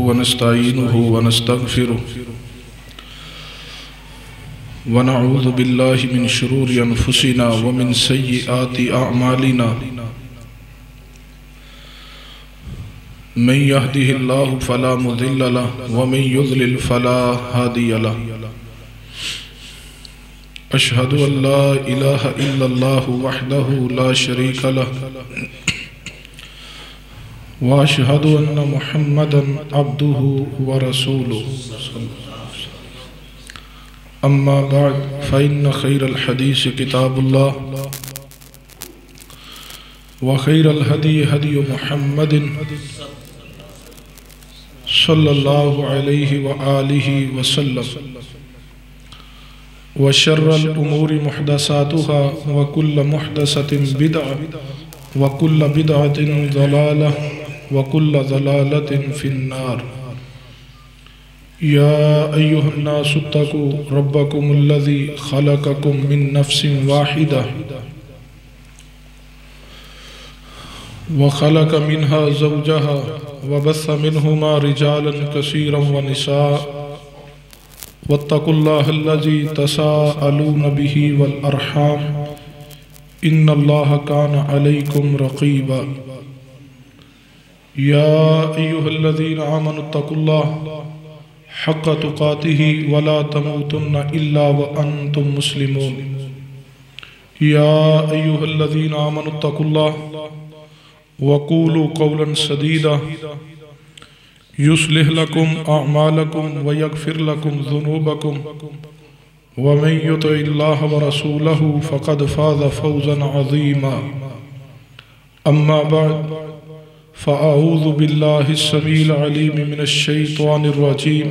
व नस्तईनुहु व नस्तगफिरुहु व नऊज़ु बिल्लाहि मिन शुरूरि अनफुसिना व मिन सय्यिआति अअमालिना मन यहदिहिल्लाहु फला मुदिल्ल लहु व मन युज़लिल फला हादिय लहु। अशहदु अल्ला इलाहा इल्लल्लाहु वहदहु ला शरीका लहु व अशहदु अन्न मुहम्मदन अब्दुहु व रसूलुहु। अम्मा बाद फ़इन्न खैरल हदीस किताबुल्लाह व खैरल हदी हदी मुहम्मदिन सल्लल्लाहु अलैहि व आलिहि वसल्लम व शर्रल उमूरि मुहदसातुहा व कुल्ल मुहदसतिन बिदअ व कुल्ल बिदअतिन ज़लालह व कुल्ल ज़लालतिन फिन्नार। या अय्युहन्नासु इत्तक़ू रब्बकुमुल्लज़ी ख़लक़कुम मिन नफ़्सिन वाहिदा व ख़लक़ मिन्हा ज़ौजहा व बस्स मिन्हुमा रिजालन कसीरन व निसा वत्तक़ुल्लाहल्लज़ी तसाअलून बिही वल अरहाम इन्नल्लाहा काना अलैकुम रक़ीबा। या अय्युहल्लज़ीना आमनु इत्तक़ुल्लाहा हक़्क़ तुक़ातिही वला तमूतुन्ना इल्ला व अंतुम मुस्लिमून। या अय्युहल्लज़ीना आमनु इत्तक़ुल्लाहा वक़ूलू क़ौलन सदीदा युस्लिह लकुम अअमालकुम व यग़फ़िर लकुम ज़ुनूबकुम व मन युतिइल्लाह व रसूलहु फ़क़द फ़ाज़ फ़ौज़न अज़ीमा। अम्मा बअद फ़अऊज़ु बिल्लाहि स्समीइल अलीम मिनश शैतानिर रजीम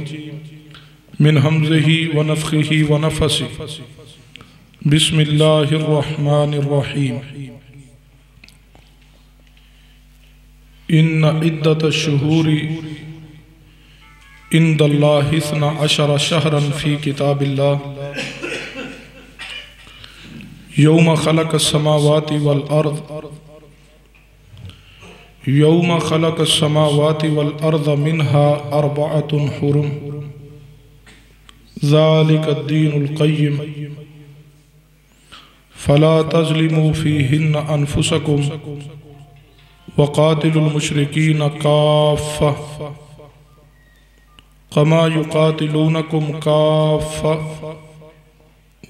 मिन हम्ज़िही व नफ़ख़िही व नफ़सिही। बिस्मिल्लाहिर रहमानिर रहीम। इन्न इद्दतश शुहूरि इंदल्लाहि इस्ना अशरा शहरन फ़ी किताबिल्लाह यौम ख़लक़स समावाति वल अर्ज़ यौम ख़लक़स समावाति वल अर्ज़ मिन्हा अर्बअतुन हुरुम ज़ालिकद्दीनुल क़य्यिम फ़ला तज़लिमू फ़ीहिन्ना अनफुसकुम वक़ातिलुल मुशरिकीन काफ़्फ़ा कमा युक़ातिलूनकुम काफ़्फ़ा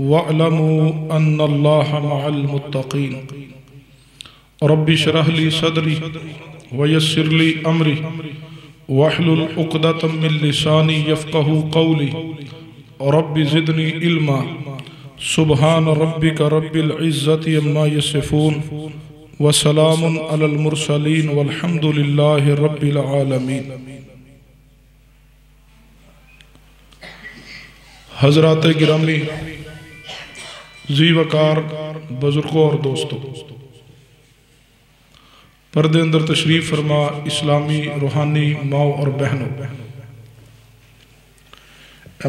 वअलमू अन्नल्लाहा मअल मुत्तक़ीन। रब्बि इश्रह ली सदरी व यस्सिर ली अमरी वहलुल उक़दतम मिन लिसानी यफ़क़हू क़ौली रब्बि ज़िदनी इल्मा। सुब्हान रब्बिका रब्बिल इज़्ज़ति अम्मा यसिफ़ून व सलामुन अलल मुरसलीन वल्हम्दुलिल्लाहि रब्बिल आलमीन। हज़रात गिरामी जी वकार बुजुर्गों और दोस्तों, पर्दे अंदर तशरीफ़ फरमा इस्लामी रूहानी माओ और बहनों,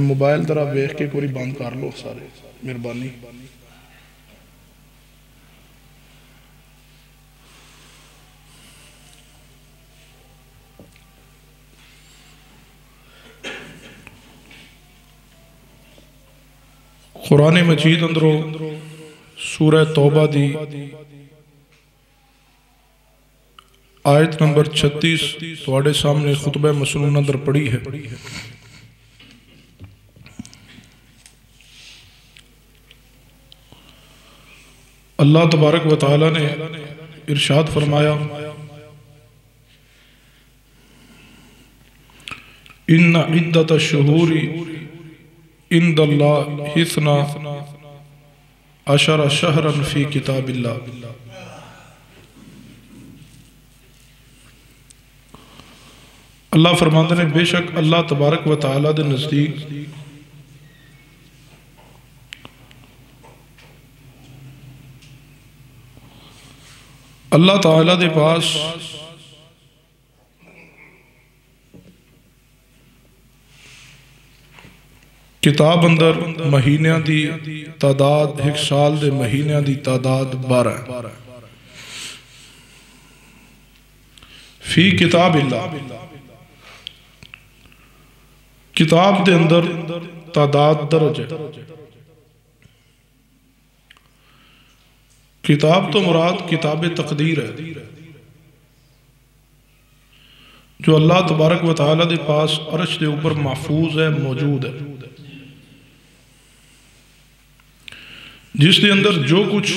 मोबाइल जरा वेख के पूरी बंद कर लो सारे, मेहरबानी। कुरान मजीद अंदरों सूरह तौबा दी आयत नंबर 36 तुहाडे सामने खुतबा मसनून अंदर पढ़ी है। अल्लाह तबारक व तआला ने इरशाद फरमाया, इन्ना इद्दतश शुहूरि इंदल्लाहि इस्ना अशरा शहरन फ़ी किताबिल्लाह। अल्लाह फरमाते ने बेशक अल्लाह तबारक व तआला दे नज़दीक अल्लाह ताला दे पास किताब अंदर महीनों की तादाद, एक साल के महीनों की तादाद 12 फी किताब अल्लाह, किताब के अंदर तादाद दर्ज है। किताब तो मुराद किताब तकदीर है, जो अल्लाह तबारक व तआला के पास अर्श के ऊपर महफूज है, मौजूद है, जिसके अंदर जो कुछ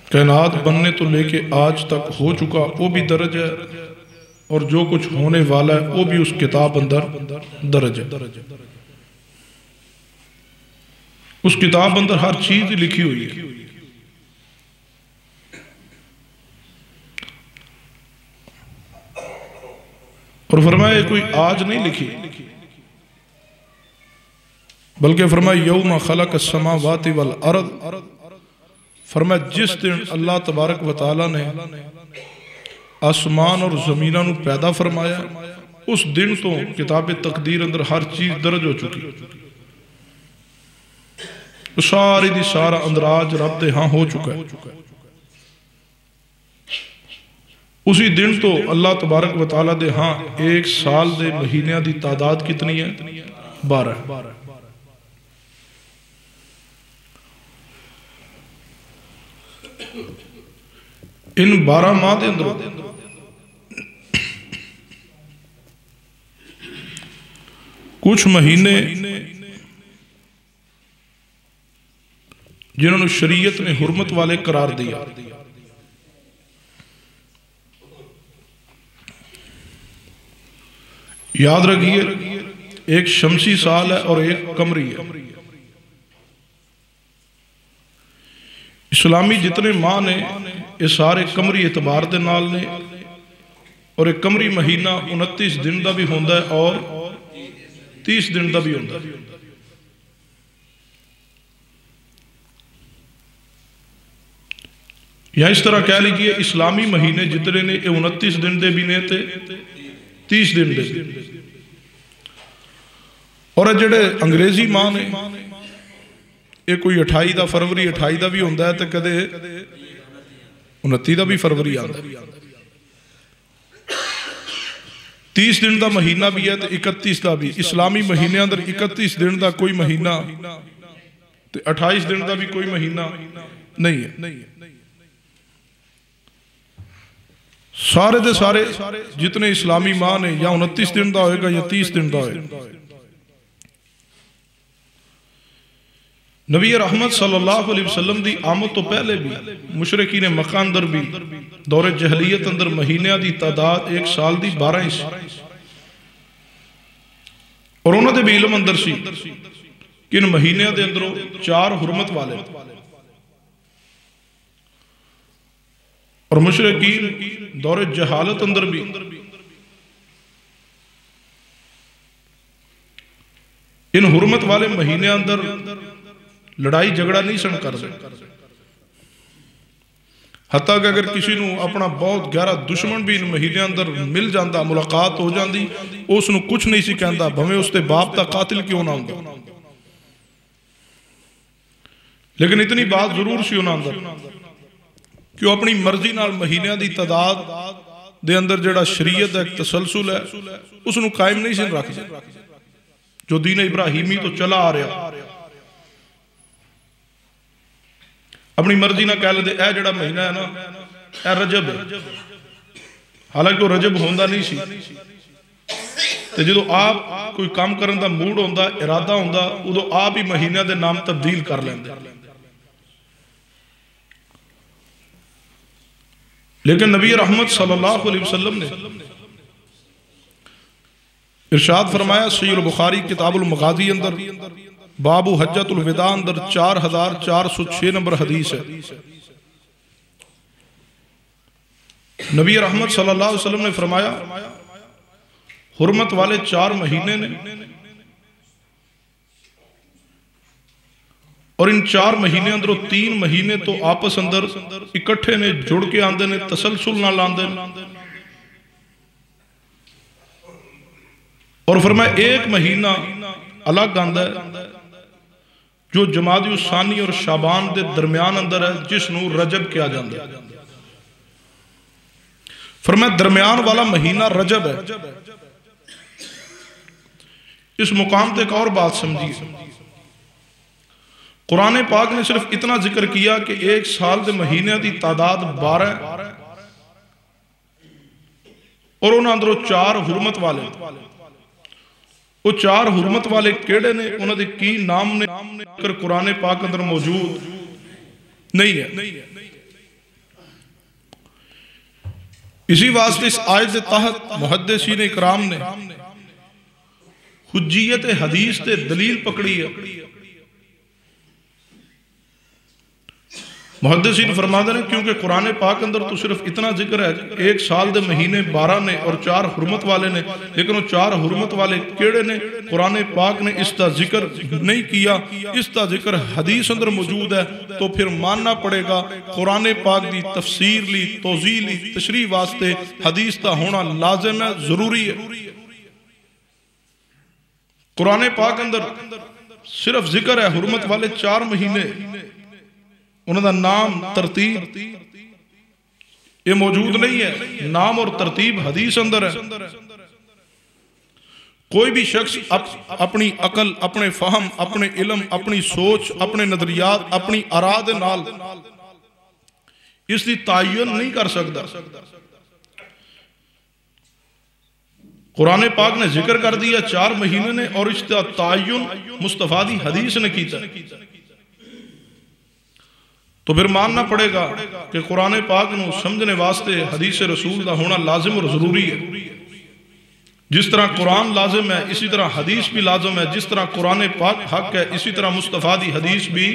कायनात बनने तो लेके आज तक हो चुका वो भी दर्ज है, और जो कुछ होने वाला है वो भी उस किताब अंदर दर्ज है। उस किताब अंदर हर चीज लिखी हुई है। और फरमाया कोई आज नहीं लिखी, बल्कि फरमाया यौम खलक अस्समावाति वल अर्द, फरमाया जिस दिन अल्लाह तबारक व तआला ने आसमान और जमीना नू पैदा फरमाया, उस दिन तो किताब तकदीर अंदर हर चीज दर्ज हो चुकी, तो सारी दी सारा अंदराज रब दे हां हो चुका है। उसी दिन तो अल्लाह तबारक व तआला दे हां एक साल दे महीनों की तादाद कितनी है? 12। इन 12 माह के अंदर कुछ महीने जिन्होंने शरीयत ने हुर्मत वाले करार दिया, याद रखिए एक शमसी साल है और एक कमरी है। इस्लामी जितने माह ने ये सारे कमरी एतबार दे नाल ने, और एक कमरी महीना 29 दिन का भी होंदा है और 30 दिन का भी होंदा है। या इस तरह कह लीजिए इस्लामी महीने जितने ने 29 दिन के भी ने ते 30 दिन दे, और जेडे अंग्रेजी माह ने ये कोई 28 का फरवरी 28 का भी होंदा है, तो कदे 29 का भी फरवरी आता है। 30 दिन का महीना भी है तो 31 का भी। इस्लामी महीने अंदर 31 दिन का कोई महीना तो 28 दिन का भी कोई महीना नहीं है। सारे दे सारे जितने इस्लामी माह ने या 29 दिन का होएगा या 30 दिन का होएगा। नबी रहमत सल्लल्लाहु अलैहि वसल्लम की आमद तो पहले भी मुशरिकीन मक्का अंदर भी दौरे जहलीयत अंदर महीनों की तादाद एक साल की 12 ही सी, और उन्होंने भी इल्म अंदर सी कि इन महीनों के अंदरों 4 हुर्मत वाले, और मुशरिकीन दौरे जहालत अंदर भी इन हुर्मत वाले महीने अंदर लड़ाई झगड़ा नहीं सन करते। हत्ता कि अगर किसी को अपना बहुत गहरा दुश्मन भी इन महीने अंदर मिल जाता, मुलाकात हो जाती, उसनू कुछ नहीं सी कहता, भवें उसके बाप का कातिल क्यों ना होंदा, लेकिन इतनी बात जरूर सी उन्हां अंदर कि वो अपनी मर्जी नाल महीनों की तादाद दे अंदर जिहड़ा शरीयत दा तसलसल है उसनू कायम नहीं सी रखदे, जो दीन इब्राहिमी तो चला आ रहा। अपनी मर्जी ना कह लेते यह जिहड़ा महीना है ना यह रजब है, हालांकि वो रजब होंदा नहीं सी, ते जो आप कोई काम करने का मूड होंदा, इरादा होंदा, उदों आप ही महीनों के नाम तब्दील कर लेंदे। लेकिन नबी रहमत सल्लल्लाहु अलैहि वसल्लम ने इरशाद फरमाया, सहीह बुखारी किताबुल मगाज़ी अंदर बाबू हज्जतुल विदा अंदर 4406 नंबर हदीस है। नबी रहमत सल्लल्लाहु अलैहि वसल्लम ने फरमाया हुर्मत वाले 4 महीने ने, और इन 4 महीने अंदरों 3 महीने तो आपस अंदर इकट्ठे ने, जुड़ के आंदे ने, तसलसल नाल आंदे ने, और फरमाया एक महीना अलग आंदा है जो जमादी सानी और शाबान के दरम्यान अंदर है, जिसनू रजब कहा जाता है। फरमाया दरमियान वाला महीना रजब है। इस मुकाम पे एक और बात समझिए, कुरान पाक ने सिर्फ इतना जिक्र किया कि एक साल के महीने की तादाद 12 और उन्होंने अंदरों 4 हुरमत वाले, वो 4 हुरमत वाले केड़े ने, उन्होंने की नाम ने कर कुरान पाक अंदर मौजूद नहीं है। इसी वास्ते इस आयत के तहत मुहद्दिसीन इकराम ने हुज्जियत हदीस ते दलील पकड़ी है। मुहद्दिसीन फरमाते हैं क्योंकि कुरान पाक अंदर तो सिर्फ इतना जिक्र है एक साल के महीने 12 ने और 4 हुरमत वाले ने, लेकिन वो 4 हुरमत वाले केड़े ने कुरान पाक ने इसका जिक्र नहीं किया। इसका जिक्र हदीस अंदर मौजूद है, तो फिर मानना पड़ेगा कुरान पाक की तफसीर ली, तौज़ीह ली, तशरीह वास्ते हदीस का होना लाजिम है, जरूरी है। कुरान पाक अंदर सिर्फ जिक्र है हुरमत वाले 4 महीने, उनका नाम तरतीब ये मौजूद नहीं है। नाम और तरतीब हदीस अंदर है। कोई भी शख्स अपनी अकल, अपने फहम, अपने इल्म, अपनी सोच, अपने नजरियात, अपनी आराद नाल इसकी तायन नहीं कर सकता। कुरान पाक ने जिक्र कर दिया 4 महीने ने और इसका तायन मुस्तफा दी हदीस ने किया, तो फिर मानना पड़ेगा कि कुरान पाक नूं समझने वास्ते हदीस रसूल का होना लाजिम और जरूरी है। जिस तरह कुरान लाजिम है इसी तरह हदीस भी लाजिम है। जिस तरह कुरान पाक हक है इसी तरह मुस्तफा दी हदीस भी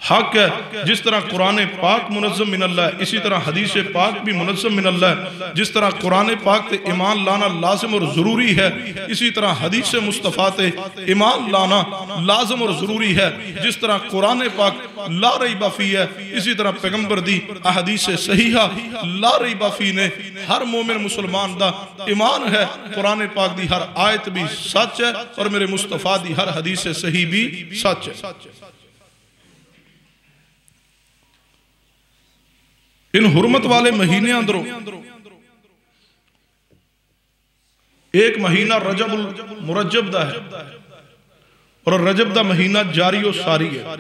हक है। जिस तरह कुरान पाक मुनज़्ज़म मिनल्लाह है इसी तरह हदीस पाक भी मुनज़्ज़म मिनल्लाह है। जिस तरह कुरान पाक ते ईमान लाना लाजिम और ज़रूरी है इसी तरह हदीस मुस्तफ़ा ते ईमान लाना लाजिम और ज़रूरी है। जिस तरह कुरान पाक ला रईबा फी है इसी तरह पैगंबर दी अहदीस सहीहा ला रईबा फी ने हर मोमिन मुसलमान दा ईमान है। कुरान पाक दी हर आयत भी सच है और मेरे मुस्तफ़ा दी हर हदीस सही भी सच है। इन हुरमत वाले महीने अंदरों एक महीना रजब मुरज्जब दा है और रजब दा महीना जारी और सारी है।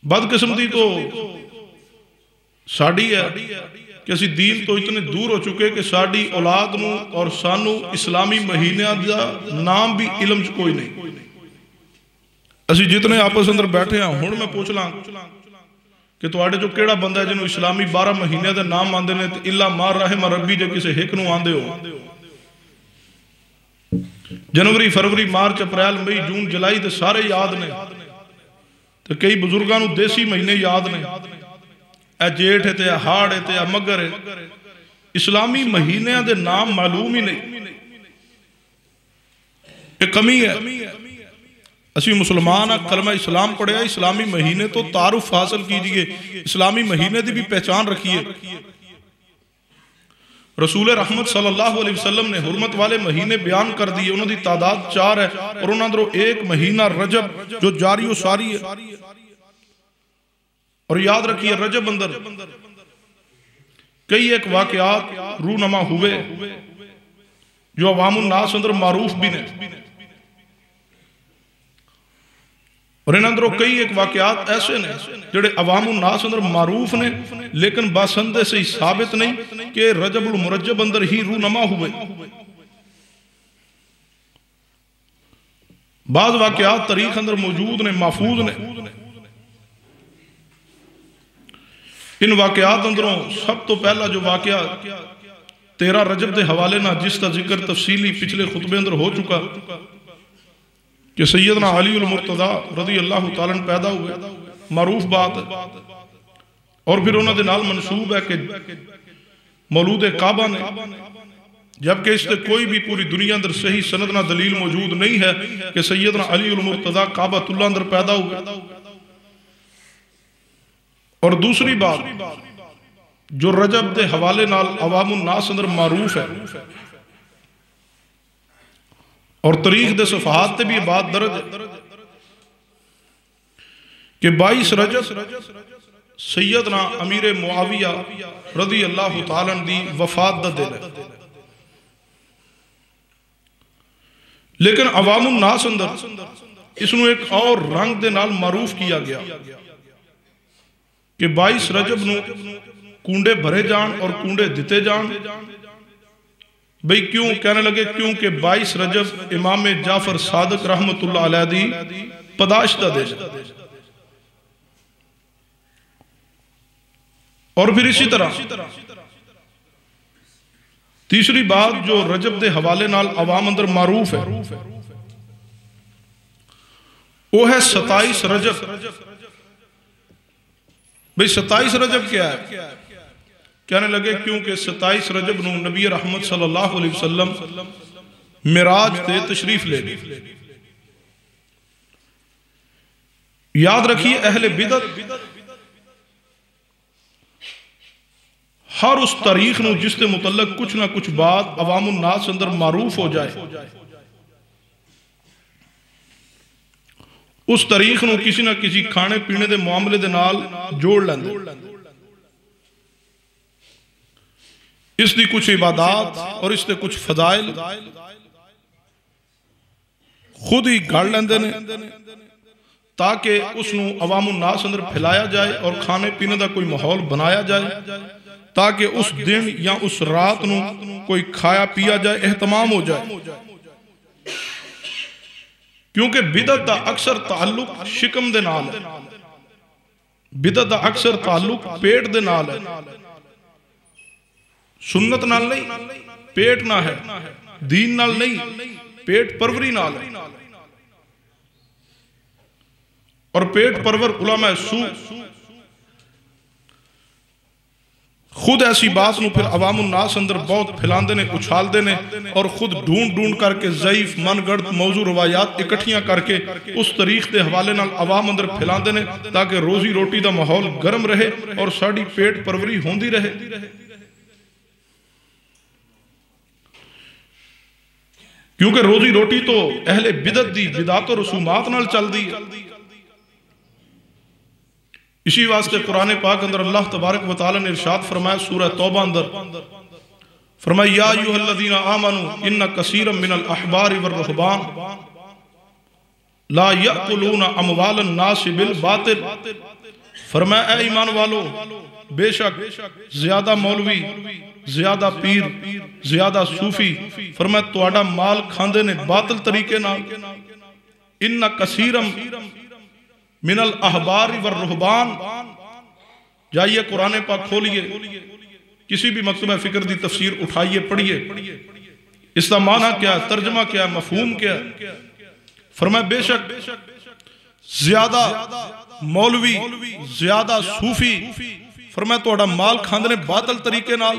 बदकिस्मती तो साड़ी है कि असी दीन तो इतने दूर हो चुके कि साड़ी औलाद नूं और सानू इस्लामी महीनों का नाम भी इलम च कोई नहीं। असी जितने आपस अंदर बैठे हैं हुण मैं पूछ ला कि तुहाडे चो केड़ा बंदा है जिन्होंने इस्लामी 12 महीनों के नाम आते हैं, तो इला मार रहम रब्बी जे किसी हिक नूं आंदे हो। जनवरी, फरवरी, मार्च, अप्रैल, मई, जून, जुलाई तो सारे याद ने, तो कई बुजुर्गों नूं देसी महीने याद ने। ए जेठ है, ते हाड़ है, ते मगर है। इस्लामी महीनों के नाम मालूम ही नहीं, ये कमी है। असी मुसलमान कलमा इस्लाम पढ़िया, इस्लामी महीने तो तारुफ हासिल कीजिए, इस्लामी महीने की भी पहचान रखिए। रसूल रहमत सल्लल्लाहु अलैहि वसल्लम ने हुरमत वाले महीने बयान कर दिए, उन्होंने तादाद 4 है और उन्होंने एक महीना रजब जो जारी और सारी है। और याद रखिए रजब अंदर कई एक वाकयात रूनमा हुए जो अवामुन नास अंदर मारूफ भी ने, और इन अंदरों कई एक वाकयात ऐसे ने जोड़े अवामुन नास अंदर मारूफ ने लेकिन बासंदे से ही साबित नहीं कि रजबुल मुरज्जब अंदर ही रूनमा हुए। बाद वाकयात तारीख अंदर मौजूद ने, महफूज ने। इन वाकयात अंदरों सब तो पहला जो वाकया 13 रजब के हवाले ना जिसका जिक्र तफसीली पिछले खुतबे अंदर हो चुका कि सैयदना अली उल मुर्तज़ा रज़ी अल्लाह तआला अन्हु पैदा हुए, मारूफ बात है। और फिर उन्होंने नाल मनसूब है कि मौलूद काबा ने, जबकि इससे कोई भी पूरी दुनिया अंदर सही सनद ना दलील मौजूद नहीं है कि सैयदना अली उल मुर्तज़ा काबतुल्लाह अंदर पैदा हुए। और दूसरी बात जो रजब के हवाले नाल अवामुन नास अंदर मारूफ है और तारीख दे सफहात ते भी बात दर्ज है कि 22 रजब सैयदना अमीर मुआविया रज़ी अल्लाह तआला दी वफात दा दिन है। लेकिन अवामुन नास अंदर इसनू एक और रंग दे नाल मारूफ किया गया कि 22 रजब नू कूंडे भरे जान और कूंडे दिते जान। भाई क्यों? कहने लगे क्योंकि 22 रजब इमाम जाफर सादिक रहमतुल्लाह अलैह दी पैदाइश दा दिन। और फिर इसी तरह तीसरी बात जो रजब के हवाले नाल अवाम अंदर मारूफ है वो है 27 रजब। भाई 27 रजब क्या है? कहने लगे क्योंकि 27 रजब नू नबी रहमत सल्लल्लाहु अलैहि वसल्लम मिराज ते तशरीफ ले गए। याद रखिए अहले बिदअत हर उस तारीख नू जिसके मुतल्लक कुछ ना कुछ बात अवामुन नास अंदर मारूफ हो जाए उस तारीख नू किसी ना किसी खाने पीने के मामले दे नाल जोड़ लेंदे। इसकी कुछ इबादात और इसके कुछ फजाइल खुद ही गढ़ लेंदे ने ताकि उसनू अवामुन नास अंदर फैलाया जाए और खाने पीने का कोई माहौल बनाया जाए ताकि उस दिन या उस रात नू कोई खाया पिया जाए, एहतमाम हो जाए। क्योंकि बिदअत दा अक्सर ताल्लुक शिकम दे नाल है, बिदअत दा अक्सर ताल्लुक पेट दे नाल है, सुन्नत नाल नहीं, पेट ना है, दीन नाल नहीं, पेट परवरी नाल है। और पेट परवर उलमा सू खुद ऐसी बात नू फिर अवामुन नास अंदर बहुत फैलाते ने, उछालते ने और खुद ढूंढ ढूंढ करके ज़ईफ मनगढ़ मौजू रवायात इकट्ठियां करके उस तारीख के हवाले नाल अवाम अंदर फैलाते ने ताकि रोजी रोटी का माहौल गर्म रहे और साड़ी पेट परवरी होंदी रहे। क्योंकि रोजी रोटी तो अहले बिदअत दी बिदात और रसूमात नाल चलदी है। इसी वास्ते कुरान पाक अंदर अल्लाह तबारक व तआला ने इरशाद फरमाया सूरह तौबा अंदर फरमाया या अय्युहल्लज़ीना आमनू इन्ना कसीरम मिनल अहबारि वर रुहबान ला याकुलूना अमवालन नास बिल बातिल। फरमाया ए ईमान वालो बेशक ज्यादा मौलवी, ज्यादा पीर, ज्यादा सूफी फरमाया तुहाडा माल खांदे ने बातिल तरीके नाल। इन्ना कसीरम मिनल अहबार व रुहबान। जाइए कुरान पाक खोलिए, किसी भी मकतबा फिक्र की तफसीर उठाइए, पढ़िए, इसका माना क्या, तर्जमा क्या, मफहूम क्या। फरमाया बेशक ज्यादा मौलवी, ज्यादा सूफी फरमाया तुहाडा माल खांदे ने बातल तरीके नाल।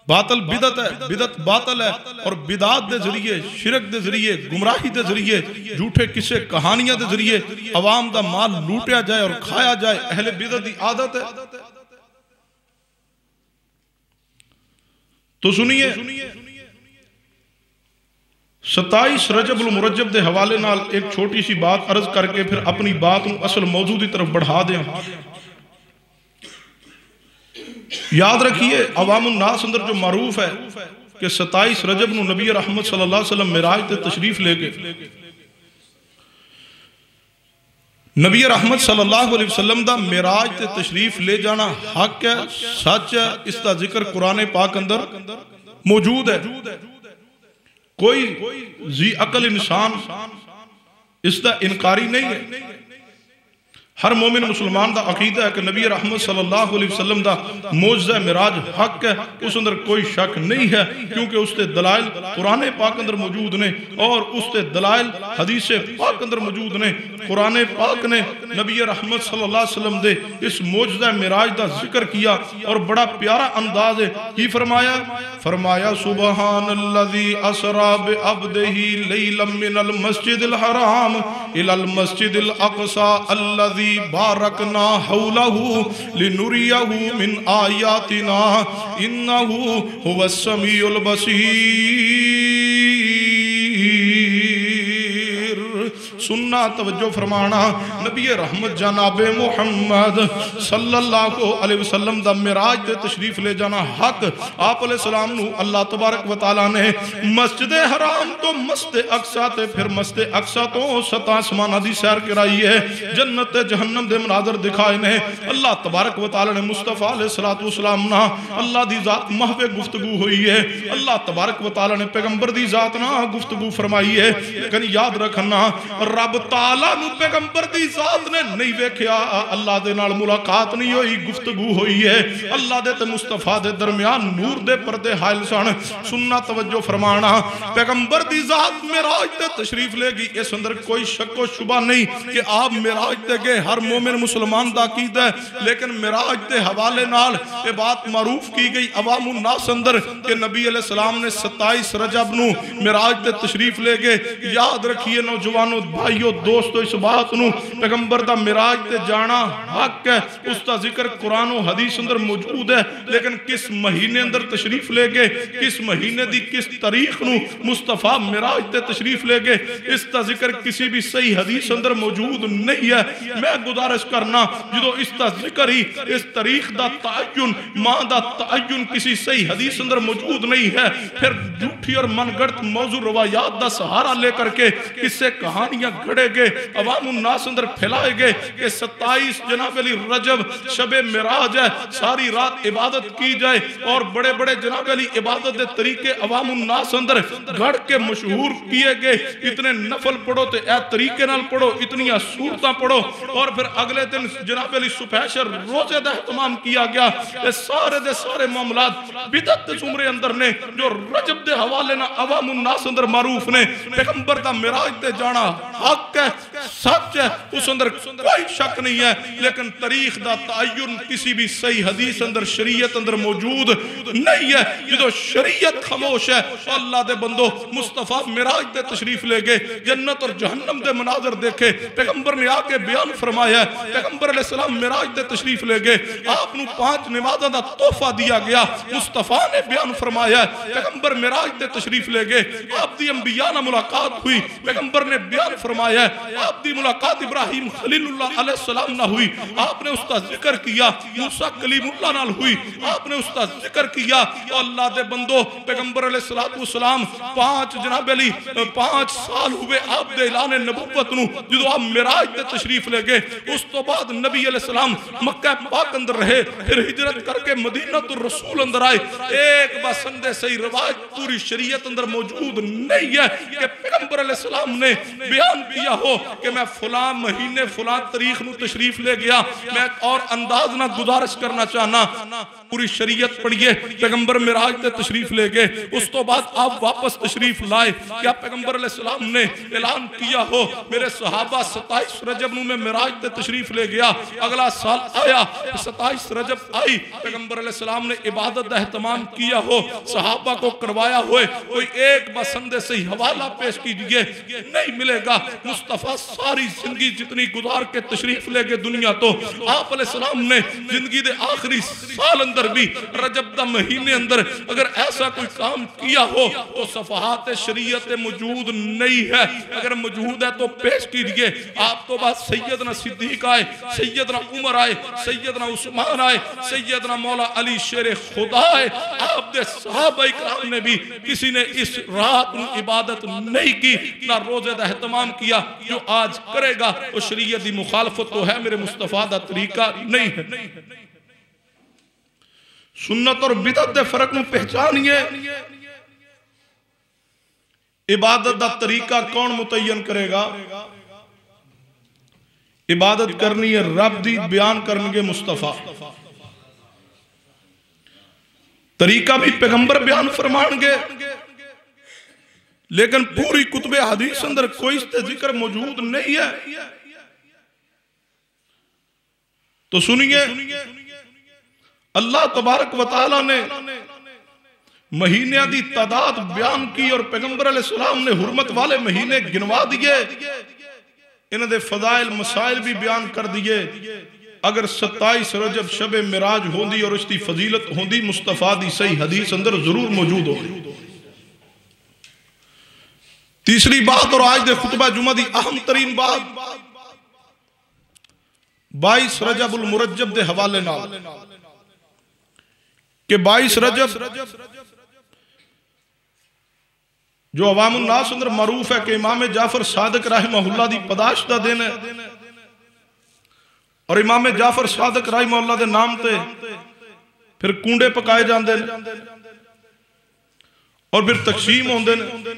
बातल बिदत है, बिदत बातल है और बिदात के जरिए, शिरक के जरिए, गुमराही के जरिए, झूठे किस्से कहानियां के जरिए अवाम का माल लूटिया जाए और खाया जाए, अहले बिदत की आदत है। तो सुनिए 27 रजब मुरज्जब के हवाले नाल एक छोटी सी बात अर्ज करके फिर अपनी बात को असल मौजू की तरफ बढ़ा दें। याद रखिए अवामुन नास अंदर जो मारूफ है कि 27 रजब नू नबी रहमत सल्लल्लाहु अलैहि वसल्लम मिराज ते तशरीफ ले गए। नबी रहमत सल्लल्लाहु अलैहि वसल्लम दा मिराज ते तशरीफ ले जाना हक है, सच है, इसका जिक्र कुरान पाक अंदर मौजूद है। कोई जी अकल इंसान इसका इनकारी नहीं है। हर मोमिन मुसलमान का अकीदा है कि नबी रहमत सल्लल्लाहु अलैहि वसल्लम दा मौजज़ा मिराज हक है, उस अंदर कोई शक नहीं है। क्योंकि उसके दलाइल कुरान पाक अंदर मौजूद ने और उसके दलाइल हदीस पाक अंदर मौजूद ने। कुरान पाक ने नबी रहमत सल्लल्लाहु अलैहि वसल्लम दे इस मौजज़ा मिराज का जिक्र किया और बड़ा प्यारा अंदाज है। की फरमाया, फरमाया सुबहानल्लज़ी असरा बिअब्दिही लैलन मिनल मस्जिदिल हराम इलल मस्जिदिल अक़सा अल्लज़ी बारकना हौलहु लिनुरियहु मिन आयातिना इन्नहु हुवस समीउल बसीर। सुनना तवज्जो फरमाना नबी रहमत जनाबे मुहम्मद सल्लल्लाहु अलैहि वसल्लम दा मिराज ते तशरीफ ले जाना हक आप अलैहि सलाम नू अल्लाह तबारक व तआला ने मस्जिद हराम तो मस्जिद अक्सा ते फिर मस्जिद अक्सा तो सत आसमाना दी सैर कराई है जन्नत जहन्नम दे मनाजर दिखाए ने अल्लाह तबारक व तआला ने मुस्तफा अलैहिस्सलातु वस्सलाम ना अल्लाह दी जात महवे गुफ्तगू हुई है अल्लाह तबारक व तआला ने पैगंबर दी जात ना गुफ्तगू फरमाई है लेकिन याद रखना रब तआला नू पैगंबर दी जात ने नहीं वेख्या अल्लाह दे नाल मुलाकात नहीं हुई गुफ्तगू हुई है अल्लाह दे ते मुस्तफा दे दरमियान नूर दे पर्दे हायल सन सुनना तवज्जो फरमाना पैगंबर दी जात मेराज ते तशरीफ लेगी इस अंदर कोई शक व शुबा नहीं कि आप मेराज ते गए हर मोमिन मुसलमान दा अकीदा है लेकिन मेराज के हवाले नाल ये बात मारूफ की गई अवामुन नास अंदर कि नबी अलैहि सलाम ने 27 रजब नू मेराज ते तशरीफ ले गए याद रखिए नौजवानों भाइयों दोस्तों इस बात नू पैगंबर दा मेराज ते जाना हक है उसका जिक्र कुरान और हदीस अंदर मौजूद है लेकिन किस महीने अंदर तशरीफ ले गए किस महीने दी किस तारीख नू मुस्तफा मेराज ते तशरीफ ले गए इसका जिक्र किसी भी सही हदीस अंदर मौजूद नहीं है मैं गुजारिश करना जो इसका जिक्र ही इस तारीख दा तअय्युन मां दा तअय्युन किसी सही हदीस अंदर मौजूद नहीं है फिर झूठी और मनगढ़ंत मौजू रवायात दा सहारा लेकर के किससे कहानियां गढ़े गए अवामुन नास अंदर फैलाए गए कि 27 जनाब अली रजब शबे मिराज है सारी रात इबादत की जाए और बड़े बड़े जनाब अली इबादत के तरीके अवामुन नास अंदर गढ़ के मशहूर किए गए इतने नफल पढ़ो तो ए तरीके नाल पढ़ो इतनी सूरतां पढ़ो और फिर अगले दिन जनाब अली स्पेशल रोजे का एहतमाम किया गया ये सारे दे सारे मामलात बिदअत दे जुमरे अंदर ने जो रजब दे हवाले ना अवामुन नास अंदर मारूफ ने पैगंबर दा मिराज ते जाना हक है सच है उस अंदर कोई शक नहीं है लेकिन तारीख दा तअय्युन किसी भी सही हदीस अंदर शरीयत अंदर मौजूद नहीं है जो शरीयत खामोश है अल्लाह दे बंदो मुस्तफा मिराज ते तशरीफ ले गए जन्नत और जहन्नम दे मनाजर देखे पैगंबर ने आके बयान फरमाया पैगंबर अलैहि सलाम मिराज ते तशरीफ ले गए आपनु 5 नमाज़ां दा तोहफा दिया गया मुस्तफा ने बयान फरमाया पैगंबर मिराज ते तशरीफ ले गए आप दी अंबिया नाल मुलाकात हुई पैगंबर ने बयान फरमाया आप दी मुलाकात इब्राहिम खलीलुल्लाह अलैहि सलाम ना हुई आपने उसका जिक्र किया मूसा कलीमुल्लाह नाल हुई आपने उसका जिक्र किया अल्लाह दे बंदो पैगंबर अलैहि सलातु वसलाम 5 जनाब अली 5 साल हुए आप दे ऐलान नबुव्वत नु जो आप मिराज ते तशरीफ ले गए उस तो बाद नबी अलैहि सलाम मक्का पाक अंदर रहे फिर हिजरत करके मदीना तुर रसूल अंदर आए एक बसंदे सही रिवायत पूरी शरीयत अंदर मौजूद नहीं है कि पैगंबर अलैहि सलाम ने बयान किया हो कि मैं फलां महीने फलां तारीख नु तशरीफ ले गया मैं और अंदाज ना गुजारिश करना चाहना पूरी शरीयत पढ़िए पैगंबर मिराज ते तशरीफ ले गए उस तो बाद आप वापस तशरीफ लाए क्या पैगंबर अलैहि सलाम ने ऐलान किया हो मेरे सहाबा 27 रजब नु मैं मिराज ते तशरीफ ले गया अगला साल आया 27 रजब आई पैगंबर अलैहि सलाम ने इबादत का एहतमाम किया हो सहाबा को करवाया हो कोई एक बसंदे से हवाला पेश कीजिए नहीं मिलेगा मुस्तफा सारी जिंदगी जितनी गुजार के तशरीफ ले गए दुनिया तो आप अलैहि सलाम ने जिंदगी के आखिरी साल अंदर भी रजब दा महीने अंदर अगर ऐसा कोई काम किया हो तो सफहात शरीयत मौजूद नहीं है अगर मौजूद है तो पेश कीजिए आप तो बाद सैयदना सिद्दीक आए सैयदना उमर आए सैयदना उस्मान आए सैयदना मौला अली शेर खुदा आए आप दे सहाबा इकराम ने भी किसी ने इस रात में इबादत नहीं की ना रोजे का एहतमाम किया जो आज करेगा वो शरीयत की मुखालफत तो है मेरे मुस्तफा दा तरीका नहीं है सुन्नत और बिदअत दे फर्क नूं पहचानिए इबादत दा तरीका कौन मुतय्यन करेगा इबादत करनी है रब दी बयान करनगे मुस्तफा तरीका भी पैगंबर बयान फरमानगे लेकिन पूरी कुतुबे हदीस अंदर कोई इसका जिक्र मौजूद नहीं है तो सुनिए अल्लाह तबारक व तआला ने महीने की तादाद बयान की और पैगंबर अलैहिस्सलाम ने हुर्मत वाले महीने गिनवा दिए इन्हां दे फजाइल मसाइल भी बयान कर दिए अगर 27 रजब शबे मिराज होंदी और उसकी फजीलत होंदी मुस्तफा दी सही हदीस अंदर जरूर मौजूद होगी तीसरी बात और आज दे खुतबा जुमा दी अहम तरीन बात 22 रजबुल मुरज्जब दे हवाले नाल कि 22 रजब जो अवामुन नास अंदर मरूफ है कि इमाम जाफर सादिक रहमहुल्लाह दी पदाश दा दिन है और इमाम जाफर सादिक रहमहुल्लाह दे नाम ते फिर कूंडे पकाए जाते हैं और फिर तकसीम होंदे ने।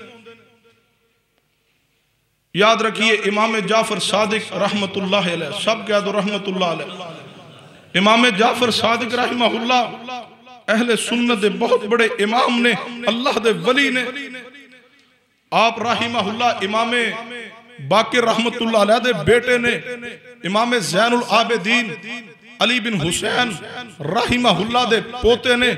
याद रखिए इमाम जाफर सादिक रहमतुल्लाह अलैह, सब कह दो रहमतुल्लाह अलैह। इमाम जाफर सादिक रहमहुल्लाह अहले सुन्नत दे बहुत बड़े इमाम ने, अल्लाह दे वली ने। आप रहमहुल्लाह इमाम बाकिर रहमतुल्लाह अलैह दे बेटे ने, इमाम ज़ैनुल आबिदीन अली बिन हुसैन रहमहुल्लाह दे पोते ने,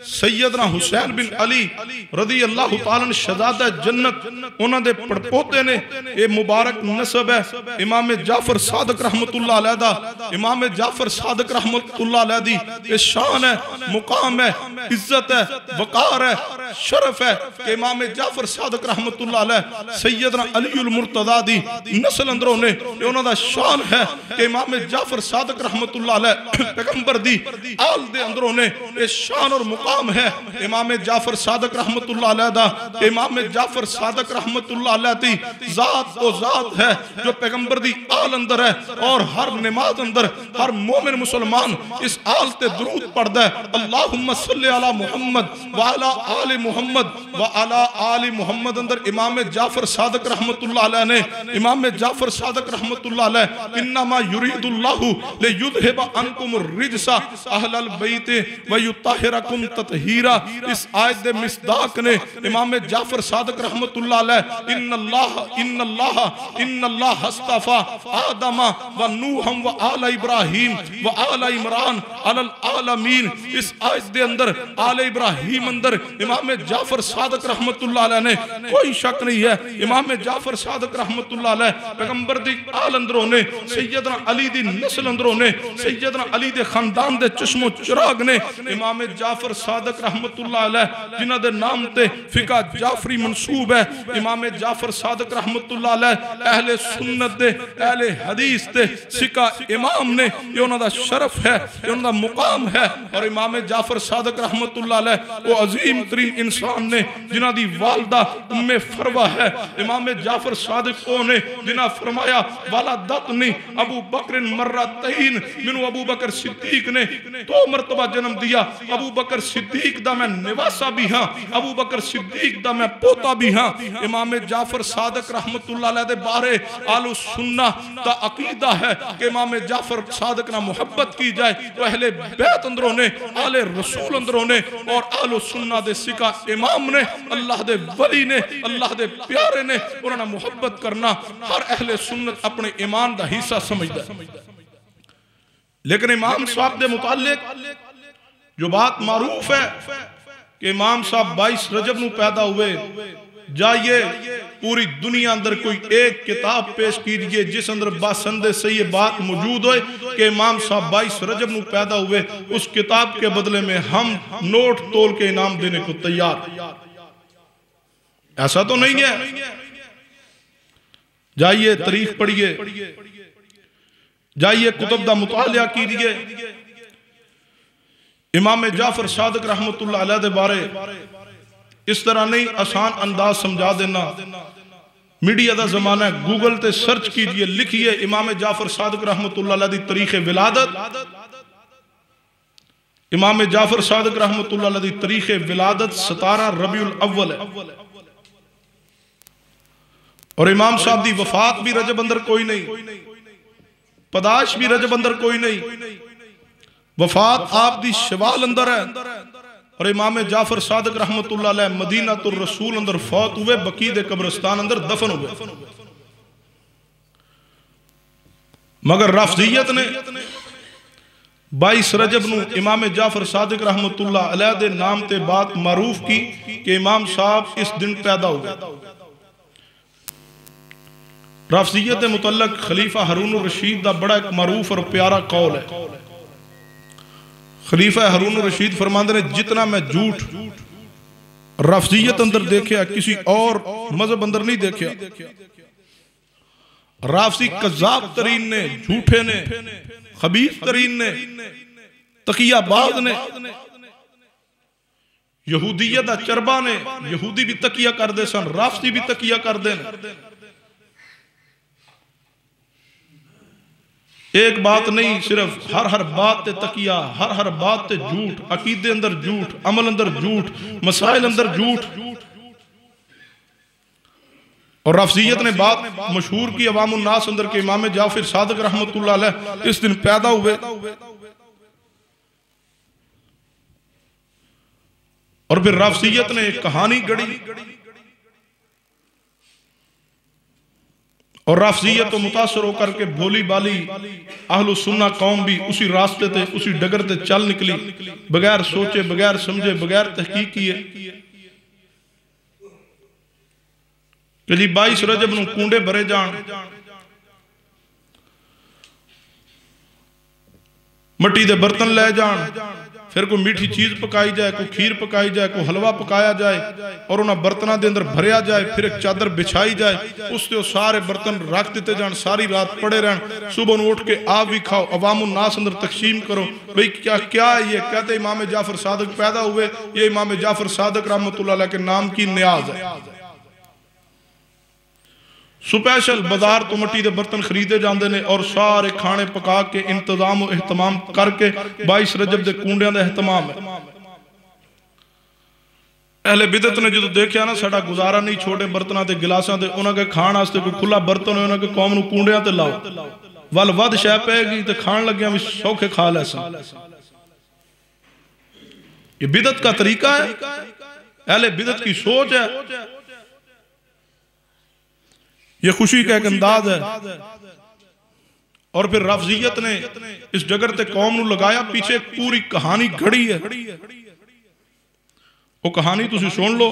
सैयदना हुसैन बिन अली रदी अल्लाह तआला शहजादा जन्नत उन्हां दे पड़पोते ने। ये मुबारक नसब है इमाम जाफर सादिक रहमतुल्लाह अलैह दा। इमाम जाफर सादिक रहमतुल्लाह अलैह दी ये शान है, मुकाम है, इज्जत है, वकार है, शरफ है कि इमाम जाफर सादिक रहमतुल्लाह अलैह सैयदना अलीउल मुर्तज़ा दी नस्ल अंदरों ने उन्हां दा शान है कि इमाम जाफर सादिक रहमतुल्लाह पैगंबर दी आल दे अंदरों ने ये शान और मुकाम है इमाम जाफर सादिक रहमतुल्लाह अलैह दा। इमाम जाफर सादिक रहमतुल्लाह अलैह दी जात वो जात है जो पैगंबर दी आल अंदर है और हर नमाज अंदर हर मोमिन मुसलमान इस आल ते दुरूद पढ़दा है। अल्लाहुम्मा सल्ली अला मुहम्मद व अला आले मुहम्मद व अला आले मुहम्मद अंदर इमाम जाफर सादिक रहमतुल्लाह अलैह ने, इमाम जाफर सादिक रहमतुल्लाह अलैह इन्नमा युरीदुल्लाहु लियुज़हिबा अनकुम रिजसा अहलल बैत व युताहिरकुम ततहीरा। इस आयत दे मिसदाक ने इमाम जाफर सादिक रहमतुल्लाह अलैह इन्नल्लाह हस्तफा आदम व नूह व आला इब्राहीम व आला इमरान अलल आलमीन। इस आयत दे अंदर आले इब्राहीम अंदर इमाम जाफर सादिक रहमतुल्लाह अलैह ने, कोई शक नहीं है इमाम जाफर सादिक रहमतुल्लाह अलैह पैगंबर दी आल अंदरों ने, सैयदना अली दी नस्ल अंदरों ने, सैयदना अली दे खानदान दे चश्मो चिराग ने। इमाम जाफर सादिक रहमतुल्लाह अलैह जिन्हां दे नाम ते फिका जाफरी मंसूब है। इमाम जाफर सादिक रहमतुल्लाह अलैह अहले सुन्नत दे अहले हदीस दे सिका इमाम ने, ये उन्हां दा शरफ है, ये उन्हां दा मुकाम है। और इमाम जाफर सादिक रहमतुल्लाह अलैह वो अजीम तरीन इंसान ने जिन्हां दी वालदा उम्मे फरवा है। इमाम जाफर सादिक ओ ने जिन्हां फरमाया वाला दतनी अबू बकर मर्रतैन, मैनू अबू बकर सिद्दीक ने 2 मरतबा जन्म दिया। अबू बकर सिद्दीक दा मैं निवासा भी हाँ, अबू बकर सिद्दीक दा मैं पोता भी हाँ। इमाम जाफर सादिक रहमतुल्लाह अलैह दे बारे आलु सुन्ना दा अकीदा है कि इमाम जाफर सादिक ना मोहब्बत की जाए। तो अहले बैत अंदरों ने, आले रसूल अंदरों ने और आलु सुन्ना दे सिका इमाम ने, अल्लाह दे वली ने, अल्लाह दे प्यारे ने, उन्होंने मोहब्बत करना हर अहले सुन्नत अपने ईमान दा हिस्सा समझदा है। लेकिन इमाम साहब के मुतालिक जो बात मारूफ है कि इमाम साहब 22 रजब नू पैदा हुए। जाइए पूरी दुनिया अंदर कोई एक किताब पेश कीजिए जिस अंदर बासंदे से ये बात मौजूद हो कि इमाम साहब 22 रजब नू पैदा हुए, उस किताब के बदले में हम नोट तोल के इनाम देने को तैयार। ऐसा तो नहीं है। जाइए तारीख पढ़िए, जाइए कुतुब दा मुतालिया कीजिए। इमाम जाफर सादिक रहमतुल्लाह अलैह दे बारे इस तरह नहीं आसान अंदाज समझा देना। मीडिया का जमाना है, गूगल ते सर्च कीजिए, लिखिए इमाम जाफर सादिक रहमतुल्लाह अलैह दी तारीख विलादत। इमाम जाफर सादिक रहमतुल्लाह अलैह दी तारीख विलादत 17 रबीउल अव्वल है और इमाम साहब दी वफात भी रजब अंदर कोई नहीं, पदाश भी रजब अंदर कोई नहीं, वफात आप दी शवाल अंदर है। और इमाम जाफर सादिक रहमतुल्लाह अलैह मदीना तुर रसूल अंदर फौत हुए, बकी दे कब्रिस्तान अंदर दफन हुए। मगर राफजियत ने 22 रजब नू इमाम जाफर सादिक रहमतुल्लाह अलैह दे नाम ते बात मारूफ की कि इमाम साहब इस दिन पैदा हुए। राफजियत के मुतल्लक खलीफा हारून रशीद का बड़ा एक मारूफ और प्यारा कौल है। खलीफा हारून रशीद फरमाते ने जितना मैं झूठ रफजियत अंदर देखा, किसी और मजहब अंदर नहीं देखा। राफसी कज़ाब तरीन ने, झूठे ने, खबीस तरीन ने, तकियाबाज ने, यहूदियत दा चरबा ने। यहूदी भी तकिया करते सन, राफसी भी तकिया करते हैं। एक बात नहीं, सिर्फ हर बात ते तकिया, हर बात ते झूठ, अकीदे अंदर झूठ, अमल अंदर झूठ, मसाइल अंदर झूठ। और रफजियत ने बात मशहूर की अवामुन नास अंदर के इमाम जाफर सादिक रहमतुल्लाह अलैह इस दिन पैदा हुए। और फिर रफजियत ने एक कहानी गढ़ी, और रफजियत तो मुतासर होकर के भोली बाली अहलु सुन्ना कौम भी उसी रास्ते ते, उसी डगर ते चल निकली, बगैर सोचे, बगैर समझे, बगैर तहकीक किए कि जी 22 रजब नूं कूंडे भरे जान, मिट्टी दे बर्तन ले जान, फिर कोई मीठी चीज पकाई जाए, कोई खीर पकाई जाए, कोई हलवा पकाया जाए और उन्होंने बर्तनों के अंदर भरिया जाए, फिर एक चादर बिछाई जाए, उससे सारे बर्तन रख दिते जान, सारी रात पड़े रहन, सुबह उठ के आप भी खाओ, अवामुन नास अंदर तकसीम करो। भाई क्या क्या है ये? कहते इमाम जाफर सादिक पैदा हुए, ये इमाम जाफर सादिक रहमतुल्लाह अलैह के नाम की न्याज है। स्पेशल बाजार तो मिट्टी के बर्तन खरीदे जाते हैं और सारे खाने पका के इंतजाम और एहतमाम करके 22 रजब के कूंडिया का एहतमाम है। अहले बिदत ने जो देखा ना साडा गुजारा नहीं छोटे बर्तनों के गिलासां ते, उन्होंने खाण वास्ते कोई खुला बर्तन हो, उन्होंने कौम नूं कूंडिया ते लाओ, वल वध शै पैगी तो खाण लग्या भी सौखे खा लै सन। ये बिदत का तरीका है, अहले बिदत की सोच है, ये खुशी का एक अंदाज है। और फिर रफजियत ने इस जगर ते कौम नूं लगाया, पीछे पूरी कहानी घड़ी है। वो कहानी तुसी सुन लो,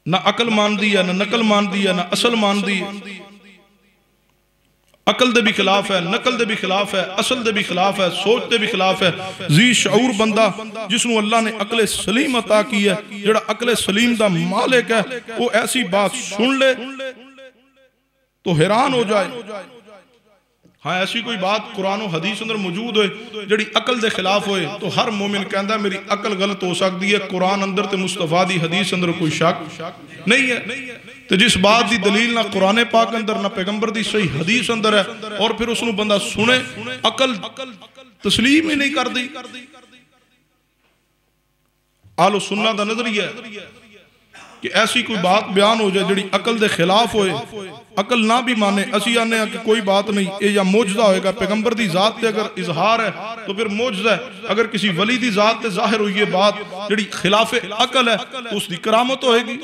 ना अकल मानदी है, ना नकल मानदी है, ना असल मानदी है। अकल दे भी खिलाफ है, नकल दे भी खिलाफ है, असल दे भी खिलाफ है, सोच दे भी खिलाफ है। जी शऊर बंदा जिसनों अल्लाह ने अकले सलीम अता की है, जेड़ा अकले सलीम दा मालिक है, वो ऐसी बात सुन ले तो हैरान हो जाए। हाँ, ऐसी कोई बात कुरान और हदीस अंदर मौजूद होए जिहड़ी अकल दे खिलाफ होए तो हर मोमिन कहता मेरी अकल गलत हो सकती है। कुरान अंदर ते मुस्तफा दी हदीस अंदर कोई शक नहीं है। तो जिस बात की दलील ना कुरान पाक अंदर ना पैगंबर दी सही हदीस अंदर है, और फिर उसनों बंदा सुने, अकल तस्लीम ही नहीं करती। आलो सुन्ना दा नजरिया कि ऐसी कोई बात बयान हो जाए जिहड़ी अकल दे खिलाफ होए, अकल ना भी माने, असी आने कि कोई बात नहीं, ये या मोजज़ा होएगा। पैगंबर दी जात ते अगर इजहार है तो फिर मोजज़ा है, अगर किसी वली दी जात ते जाहिर हुई है बात जिहड़ी खिलाफ अकल है तो उसकी करामत होएगी।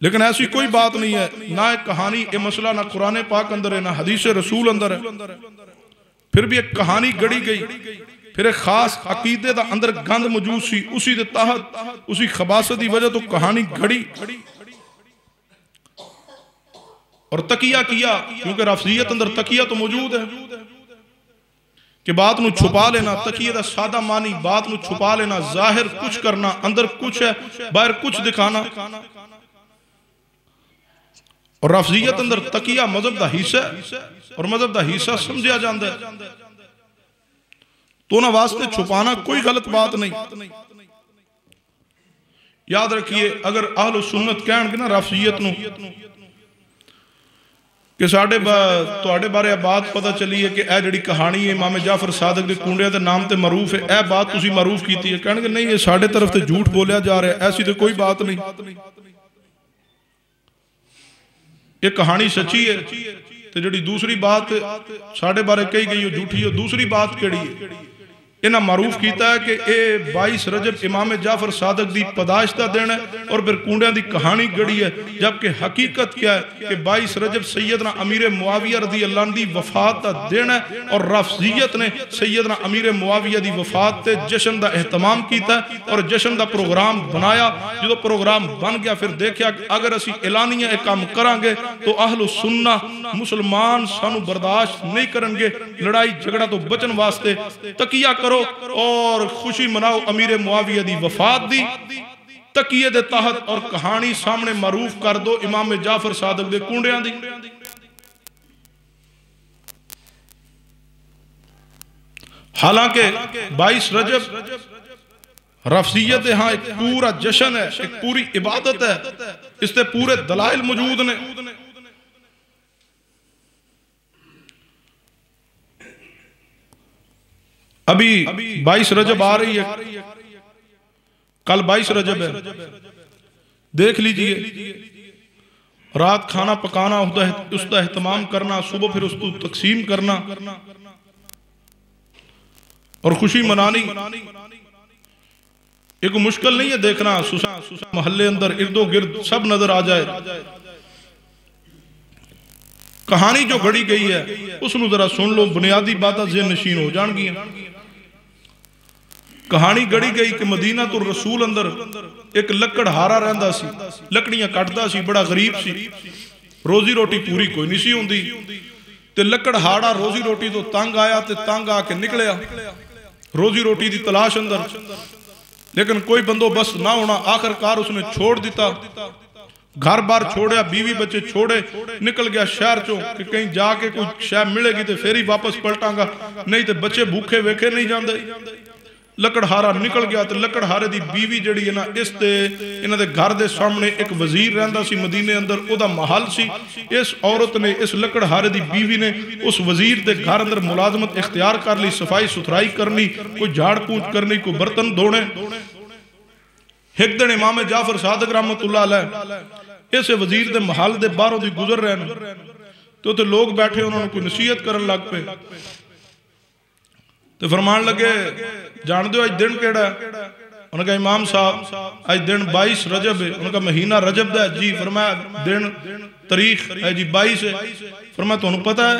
लेकिन ऐसी कोई बात नहीं है, ना एक कहानी, ये मसला ना कुरान पाक अंदर है ना हदीस रसूल अंदर है। फिर भी एक कहानी गढ़ी गई, फिर एक खास अकीदे दा अंदर गंद मौजूद सी, उसी दे तहत उसी खबासत की वजह तो कहानी घड़ी और तकिया किया, क्योंकि रफजियत अंदर तकिया तो मौजूद है कि बात नू छुपा लेना। तकिए दा सादा मानी बात नू छुपा लेना, जाहिर कुछ करना, अंदर कुछ है, बाहर कुछ दिखाना। और रफजियत अंदर तकिया मजहब का हिस्सा और मजहब का हिस्सा समझा जाता है, तो उन्होंने वास्ते छुपाना कोई गलत बात नहीं। याद रखिए, अगर अहल सुन्नत कहणगे ना रफजियत नूं कि साडे तुहाडे बारे बात पता चली है कि यह जिहड़ी कहानी है इमाम जाफर सादिक दे कूंडिया दे नाम ते मरूफ है, यह बात तुसीं मरूफ कीती है। कहणगे नहीं, ये साडे तरफ ते झूठ बोलिया जा रहा है, ऐसी तो कोई बात नहीं, ये कहानी सच्ची है। तो जिहड़ी दूसरी बात साडे बारे कही गई वो झूठी है। दूसरी बात केड़ी है? इन्हें मारूफ किया है कि यह 22 रजब इमाम जाफर सादिक की पैदाइश का दिन है और फिर कूंडिया की कहानी गढ़ी है, जबकि हकीकत क्या है कि 22 रजब सैयदना अमीर मुआविया रज़ी अल्लाह अन्हु दी वफात का दिन है। और रफजियत ने सैयदना अमीर मुआविया की वफात से जश्न का एहतमाम किया और जश्न का प्रोग्राम बनाया। जो प्रोग्राम बन गया, फिर देखा कि अगर असी ऐलानिया एक काम करांगे तो अहल सुन्ना मुसलमान सानू बर्दाश्त नहीं करेंगे। लड़ाई झगड़ा तो बचन वास्ते तकिया करो, करो और खुशी मनाओ अमीर मुआविया दी वफात दी तकिए दे तहत और कहानी सामने मारूफ कर दो इमाम जाफर सादक दे कूंडियां दी। हालांकि 22 रजब रफसियत हाँ एक पूरा जश्न है, एक पूरी इबादत है, इससे पूरे दलाइल मौजूद ने। अभी 22 रजब आ रही है, कल 22 रजब है, देख लीजिए। रात खाना पकाना, उसका एहतमाम करना, सुबह फिर उसको तकसीम करना और खुशी मनानी एक मुश्किल नहीं है। देखना सुसा मोहल्ले अंदर इर्दो गिर्द सब नजर आ जाए। कहानी जो घड़ी गई है उसनू जरा सुन लो, बुनियादी बातें ज़हन नशीन हो जाएंगियां। कहानी घड़ी गई कि मदीना तो रसूल अंदर एक लकड़हारा रहिंदा सी, लकड़ियां कटदा सी, बड़ा गरीब सी, रोजी रोटी पूरी कोई नहीं सी हुंदी ते लकड़हारा रोजी रोटी तो तंग आया ते तंग आके निकलिया रोजी रोटी की तलाश अंदर, लेकिन कोई बंदोबस्त ना होना। आखिरकार उसने छोड़ दिता, घर बार छोड़िया, बीवी बच्चे छोड़े, निकल गया शहर चो कि कहीं जाके कोई शह मिलेगी तो फिर ही वापस पलटांगा, नहीं तो बच्चे भूखे वेखे नहीं जाते। लकड़हारा निकल गया तो लकड़हारे की बीवी जड़ी है ना, इस इन्हां दे घर के सामने एक वजीर रहिंदा सी मदीने अंदर, ओदा महल सी। इस औरत ने, इस लकड़हारे की बीवी ने उस वजीर के घर अंदर मुलाजमत इख्तियार कर ली, सफाई सुथराई करनी, कोई झाड़ पूछ करनी, कोई बर्तन धोने। एक दिन इमाम जाफर सादक रहमतुल्लाह अलैह इस वजीर के महल के बाहरों की गुजर रहे हैं तो उत्थे लोग बैठे, उन्होंने कोई नसीहत करन लग पे तो फरमान लगे, जान दो अज दिन केड़ा? उन्होंने कहा इमाम साहब अज दिन 22 रजब है। उन्होंने कहा महीना रजब दा जी। फरमाया दिन तारीख है जी 22 है। फरमाया तुहानू पता है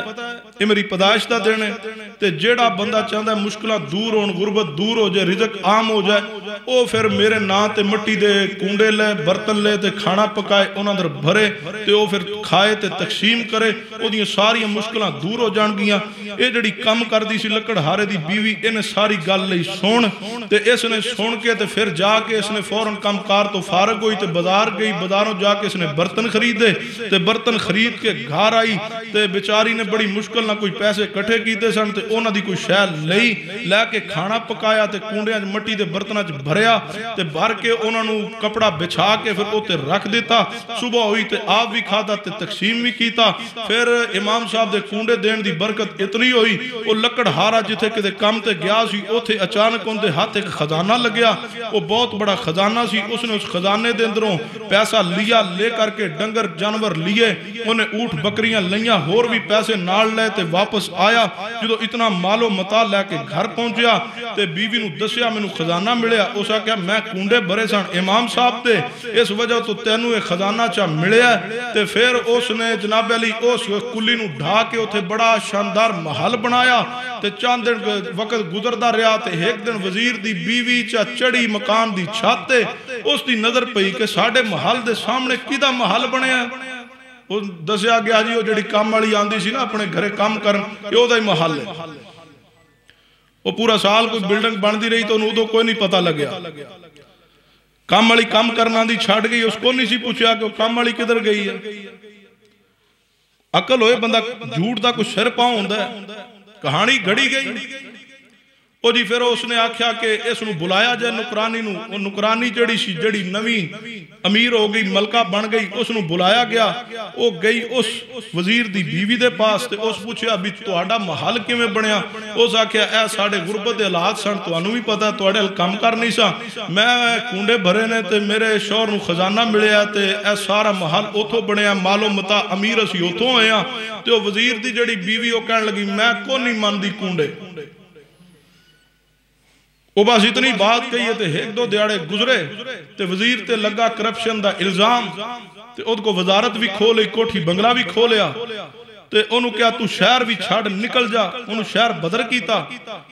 ये मेरी पैदाइश का दिन है, तो जेड़ा बंदा चाहता है मुश्किलां दूर होण, गुरबत दूर हो जाए, रिजक आम हो जाए, वो फिर मेरे नां ते मिट्टी दे कूंडे ले, बर्तन ले ते खाना पकाए, उन्हां अंदर भरे ते वो फिर खाए ते तकसीम करे, ओदियां सारियां मुश्किलां दूर हो जाणगियां। ये जिहड़ी कम करदी सी लकड़हारे दी बीवी, इन्हें सारी गल लई सुन ते इसने सुन के ते फिर जाके इसने फौरन कामकार तो फारग हुई ते बाजार गई, बाजारों जाके इसने बर्तन खरीदे ते बर्तन खरीद के घर आई ते बेचारी ने बड़ी मुश्किल ना कोई पैसे इकट्ठे कीते सन ते उन्हां दी कोई शै लई लैके खाना पकाया ते कूंडियां च मिट्टी दे बर्तनां च भरिया ते भर के उन्हां नू कपड़ा बिछा के फिर उत्ते रख दिता। सुबह हुई ते आप भी खादा ते तकसीम भी कीता। फिर इमाम साहब दे कूंडे देण दी बरकत इतनी हुई, वो लकड़हारा जिथे किते काम ते गया सी उत्थे अचानक उनके हाथ एक खजाना लग्या, वो बहुत बड़ा खजाना सी। उसने उस खजाने दे अंदरों पैसा लिया, ले करके डंगर जानवर लिए, उन्हें ऊठ बकरियां लईयां, होर भी पैसे नाल ले ते वापस आया। जो इतना मालो मता लैके घर पहुंचया ते बीवी नू दसिया मैनू खजाना मिलिया। उस आख्या मैं कूंडे भरे सन इमाम साहब दे, इस वजह तो तेनू ये खजाना चा मिलिया। ते फिर उसने जनाब अली उस कुली नू ढा के उथे बड़ा शानदार महल बनाया ते चंद दिन वक्त गुजरदा रहा ते एक दिन वजीर दी बीवी चा चढ़ी मकान दी छत ते उसकी नजर पई कि साडे महल दे सामने किदा महल बनया। वो दसिया गया जी वो जिहड़ी काम वाली आंदी सी ना अपने घरे काम करन, ओहदा ही महल है। वो पूरा साल कोई बिल्डिंग बनती रही तो उदों कोई नहीं पता लग्या। काम वाली काम करना दी छड़ गई, उसको नहीं सी पूछा कि काम वाली किधर गई है। अकल होए बंदा झूठ का कुछ सिर पाँव होंदा है। कहानी घड़ी गई ओ जी। फिर उसने आख्या कि इसनू बुलाया जाए नुकरानी नू। वो नुकरानी जड़ी सी जड़ी नवी अमीर हो गई, मलका बन गई, उसनू बुलाया गया। वो गई उस वजीर दी बीवी दे पास ते उस पूछया भी तुहाडा महल किवें बनया। उस आख्या ए साडे गुरबत दे हालात सन, तुहानू भी पता तुहाडे हल काम कर नहीं सा, मैं कूंडे भरे ने ते मेरे शौहर नू खजाना मिलिया ते ए सारा महल उथों बनया, मालो मता अमीर असी उथों होए आ। ते ओ वजीर दी जड़ी बीवी ओ कहण लगी मैं को नहीं मनदी कूंडे। वो बस इतनी बात कही है, एक दो दिहाड़े गुजरे ते वजीर ते लगा करप्शन का इल्जाम ते उद को वजारत भी खो ली, कोठी बंगला भी खो लिया ते उन्होंने कहा तू शहर भी छड़ निकल जा। उन्होंने शहर बदर किया।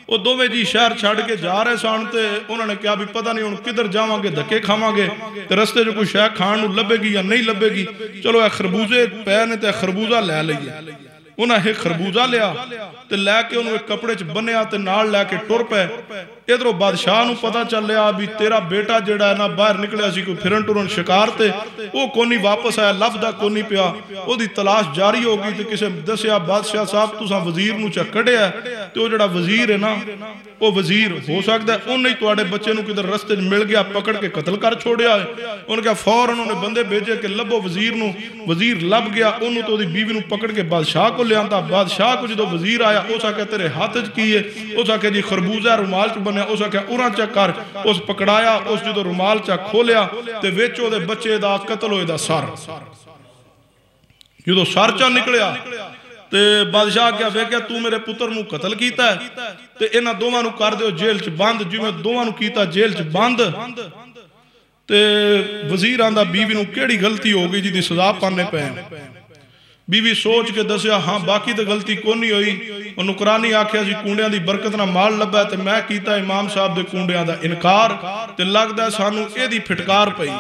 वो दोवें जी शहर छड़ के जा रहे सन ते उन्होंने कहा भी पता नहीं हुण किधर जावांगे, धक्के खावांगे ते रस्ते च कोई शह खाण नूं लभेगी या नहीं लभेगी, चलो ए खरबूजे पे ने ते खरबूजा लै लईए। उन्हें एक खरबूजा लिया ते लैके उन्होंने एक कपड़े च बन्निया ते नाल लैके टुर पे। इधरों बादशाह नूं पता चलिया भी तेरा बेटा जिहड़ा है ना बाहर निकलिया सी कोई फिरन टुरन शिकार ते वो कोनी वापस आया, लभदा कोनी पिया। ओदी तलाश जारी हो गई ते किसे दसिया बादशाह साहब तुसां वजीर नूं च कढ़िया ते वो जिहड़ा वजीर है ना वो वजीर हो सकदा उन्हें तुहाडे बच्चे नूं किधर रस्ते च मिल गया, पकड़ के कतल कर छोड़िया है। उन्होंने कहा फौरन उन्होंने बंदे भेजे कि लभो वजीर नूं। वजीर लभ गया, उन्होंने तो ओदी बीवी नूं पकड़ के बादशाह को लिया। बादशाह को जो वजीर आया उस आख्या तेरे हाथ च की है? उस आख्या जी खरबूजा रुमाल च बनया। उस आख्या उरा चक कर। उस पकड़ाया, उस जो रुमाल च खोलिया ते विच ओदे बच्चे दा कतल होए दा सर। जो सर चा निकलिया ते बादशाह क्या वेख्या तू मेरे पुत्र नूं कतल कीता है ते इन्हां दोवां नूं कर दिओ जेल च बंद, जिवें दोवां नूं कीता जेल च बंद। ते वजीर आंदा बीवी नूं केड़ी गलती हो गई जिहदी सजा पाने पे? बीवी सोच के दसिया हाँ बाकी तो गलती कोनी हुई। नुकरानी आख्या सी कूंडियां दी बरकत नाल माल लभा ते मैं कीता इमाम साहब दे कूंडियां दा इनकार ते लगदा सानू इहदी फिटकार पई।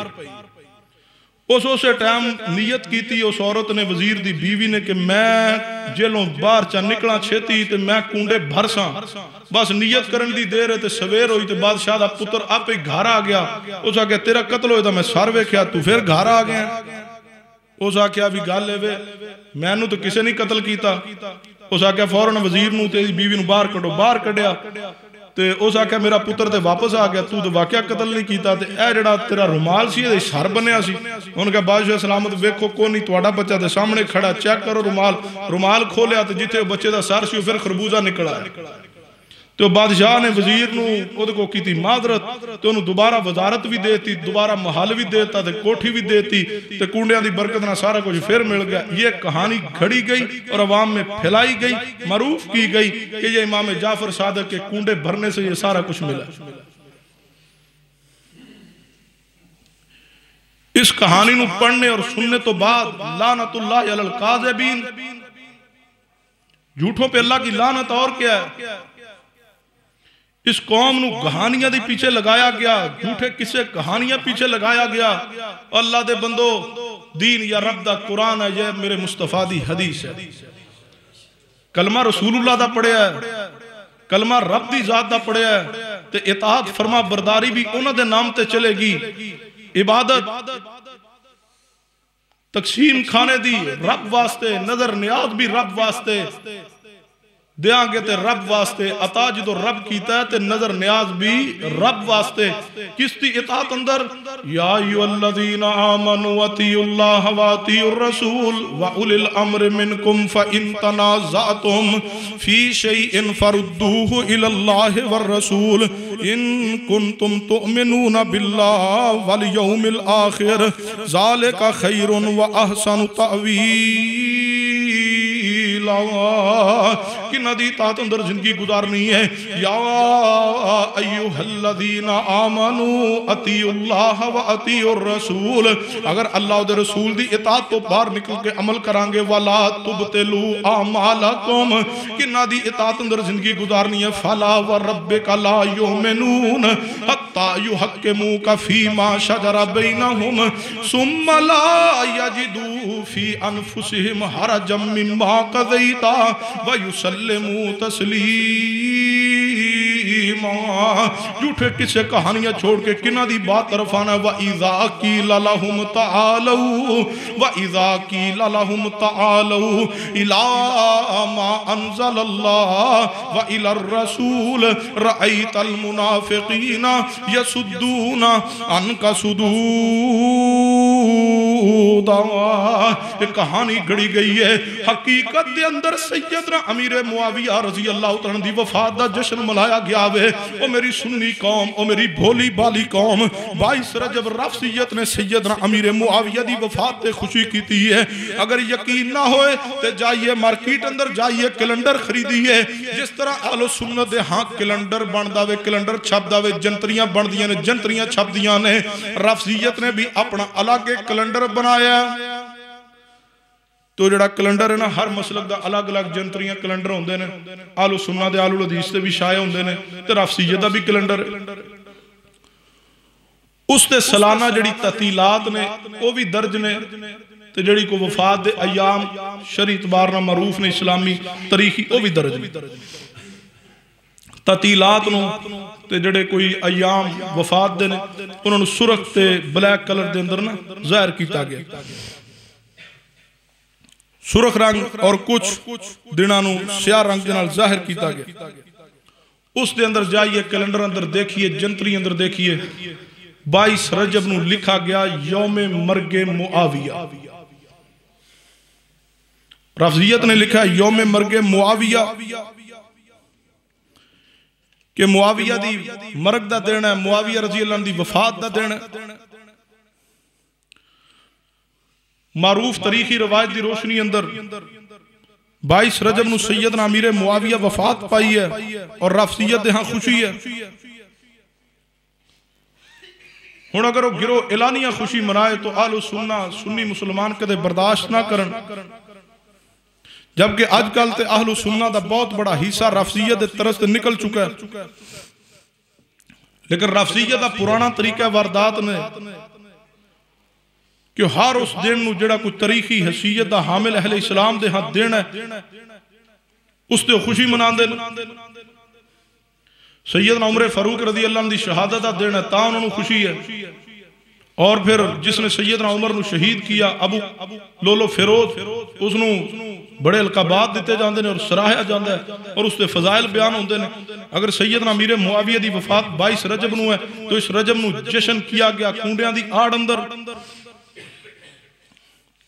उस टाइम नीयत की उस औरत ने वजीर दी बीवी ने कि मैं जेलों बाहर चा निकला छेती ते मैं कूंडे भरसा। बस नीयत करन दी देर है ते सवेर हुई ते बादशाह दा पुत्र आपे घर आ गया। उस आख्या तेरा कत्ल होया, मैं सर वेख्या तू फिर घर आ गया। उस आख्या भी गल है मैनू तो किसी ने कतल किया। उस आख्या फौरन वजीर नूं तेरी बीवी नूं बाहर कढो। बाहर कढ़िया ते उस आख्या मेरा पुत्र तो वापस आ गया, तू तो वाकया कतल नहीं किया। ते ए जिहड़ा तेरा रुमाल सी इहदे सर बनिया सी। उन्होंने कहा बादशाह सलामत वेखो कोई नहीं, तुहाडा बच्चा ते सामने खड़ा, चेक करो रुमाल। रुमाल खोलिया तो जिथे बच्चे का सर सी फिर खरबूजा निकला। तो बादशाह ने वजीर नूं उहदे कोल कीती मादरत ते उहनूं दोबारा वजारत भी देती, दोबारा महल भी देता ते कोठी भी देती ते कूंडियां दी बरकत नाल सारा कुछ फिर मिल गया। ये कहानी घड़ी गई और अवाम में फैलाई गई, मरूफ की गई कि ये इमाम जाफर सादिक के कूंडे भरने से ये सारा कुछ मिला। इस कहानी नूं पढ़ने और सुनने तो बाद लानतुल्लाह अलल काज़िबीन, झूठों पे अल्लाह की लानत। और क्या है, इस कौम नूं कहानियां दे पीछे लगाया गया, झूठे किस्से कहानियां पीछे लगाया गया। अल्लाह दे बंदो दीन या रब दा कुरान है, ये मेरे मुस्तफा दी हदीस है। कलमा रसूलुल्लाह दा पढ़िया है, कलमा रब दी जात दा पढ़िया है ते इताअत फरमा बरदारी भी उन्हां दे नाम ते चलेगी। इबादत तकसीम खाने दी रब वास्ते, नजर नियाज भी रब वास्ते देंगे ते रब वास्ते, अता जो रब कीता है ते नजर न्याज भी रब वास्ते। किसकी इताअत अंदर या अय्युहल्लज़ीना आमनू अतीउल्लाह व अतीउर रसूल व उलिल अम्र मिनकुम फ इन तनाज़अतुम फी शैइन फरुद्दूहु इलल्लाहि वर रसूल इन कुंतुम तुमिनूना बिल्लाहि वल यौमिल आखिर ज़ालिका खैरुन व अहसनु तअवीला। कि नदी तात अंदर जिंदगी गुजारनी है। या अय्युहल्लज़ीना आमनू अतीउल्लाह व अतीउर रसूल, अगर अल्लाह दे रसूल दी इताअत तो बाहर निकल के अमल करांगे, वला तुबतिलू आमालकुम, कि नदी इताअत अंदर जिंदगी गुजारनी है। फला व रब्बिका ला युमिनून हत्ता युहक्किमूका फीमा शजरा बैनहुम सुम्मा ला यजिदू फी अनफुसिहिम हरजम मिम्मा क़ज़ैता व युसल्लिमू तस्लीमा। झूठे किस्से कहानियां छोड़ के किना दी बात तरफ आना। व इज़ा क़ीला लहुम तआलू व इज़ा क़ीला लहुम तआलू इला मा अंज़लल्लाह व इलर रसूल रअयतल मुनाफ़िक़ीना यसुद्दूना अन्का सुदूदा। कहानी घड़ी गई है। हकीकत के अंदर सैयदना अमीर मुआविया रज़ी अल्लाह तआला दी वफात दा जश्न मनाया गया वे। ओ मेरी सुन्नी कौम, ओ मेरी भोली बाली कौम, 22 रजब रफ़सियत ने सैयदना अमीर मुआविया दी वफात ते खुशी की है। अगर यकीन ना होए तो जाइए मार्केट अंदर जाइए, कैलेंडर खरीदिए। जिस तरह अहले सुन्नत दे हाँ कैलेंडर बनदा वे, कैलेंडर छपदा वे, जंतरियां बनदियां ने, जंतरियां छपदियां ने, रफ़सियत ने भी अपना अलग एक कैलेंडर बनाया। तो जो कैलेंडर है ना, हर मसलक का अलग अलग जंतरियां कैलेंडर होंगे ने। आलू सुन्ना दे आलू हदीस से भी शाये होंगे ने, तो रफ़सियत का भी कैलेंडर उसते सालाना जिहड़ी ततीलात ने वो भी दर्ज ने। ते जिहड़ी को वफात दे अयाम शरी इतबार नाल मरूफ ने इस्लामी तारीखी वो भी दर्ज ने। ततीलात नूं ते जिहड़े कोई अयाम वफात दे ने उन्होंने सुरख ते ब्लैक कलर दे अंदर ना ज़ाहिर किया गया, सुरख रंग और कुछ दिनां नूं स्याह रंग दे नाल ज़ाहिर किया गया। उस दे अंदर जाइए कैलेंडर अंदर देखिए, जंतरी अंदर देखिए 22 रजब नूं लिखा गया यौमे मरगे मुआविया। रफ़ज़ियत ने लिखा यौमे मरगे मुआविया कि मुआविया दी मरग दा दिन है, मुआविया रज़ी अल्लाह दी वफात दा दिन है। मारूफ तारीखी रवायत दी रोशनी अंदर 22 रजब नूं सैयदना अमीर मुआविया वफात पाई है और रफ़ज़ियत यहाँ खुशी है। हुण अगर वो गिरो एलानिया खुशी मनाए तो आलो सुन्ना सुन्नी मुसलमान कदे बर्दाश्त ना करन, जबकि अजकल ते अहलु सुन्ना दा बहुत बड़ा हिस्सा रफ़ज़ियत दे तरस ते निकल चुका है। लेकिन रफ़ज़ियत दा पुराना तरीका वारदात ने कि हर उस दिन नूं जिहड़ा कोई तारीखी हैसियत दा हामिल अहले इस्लाम दे हाथ देना है उस ते खुशी मनांदे ने। सैयदना उमर फारूक रज़ी अल्लाह दी शहादत दा दिन है तां उन्हां नूं खुशी है। और फिर जिसने सैयदना उमर नूं शहीद किया अबू लोलो फिरोज, उसनूं बड़े अलकाबात दिते जाते हैं और सराहया जाता है और उसके फजाइल बयान होते हैं। अगर सैयदना अमीर मुआविया दी वफात 22 रजब नूं है तो इस रजब नूं जश्न किया गया कुंडियां दी आड़ अंदर।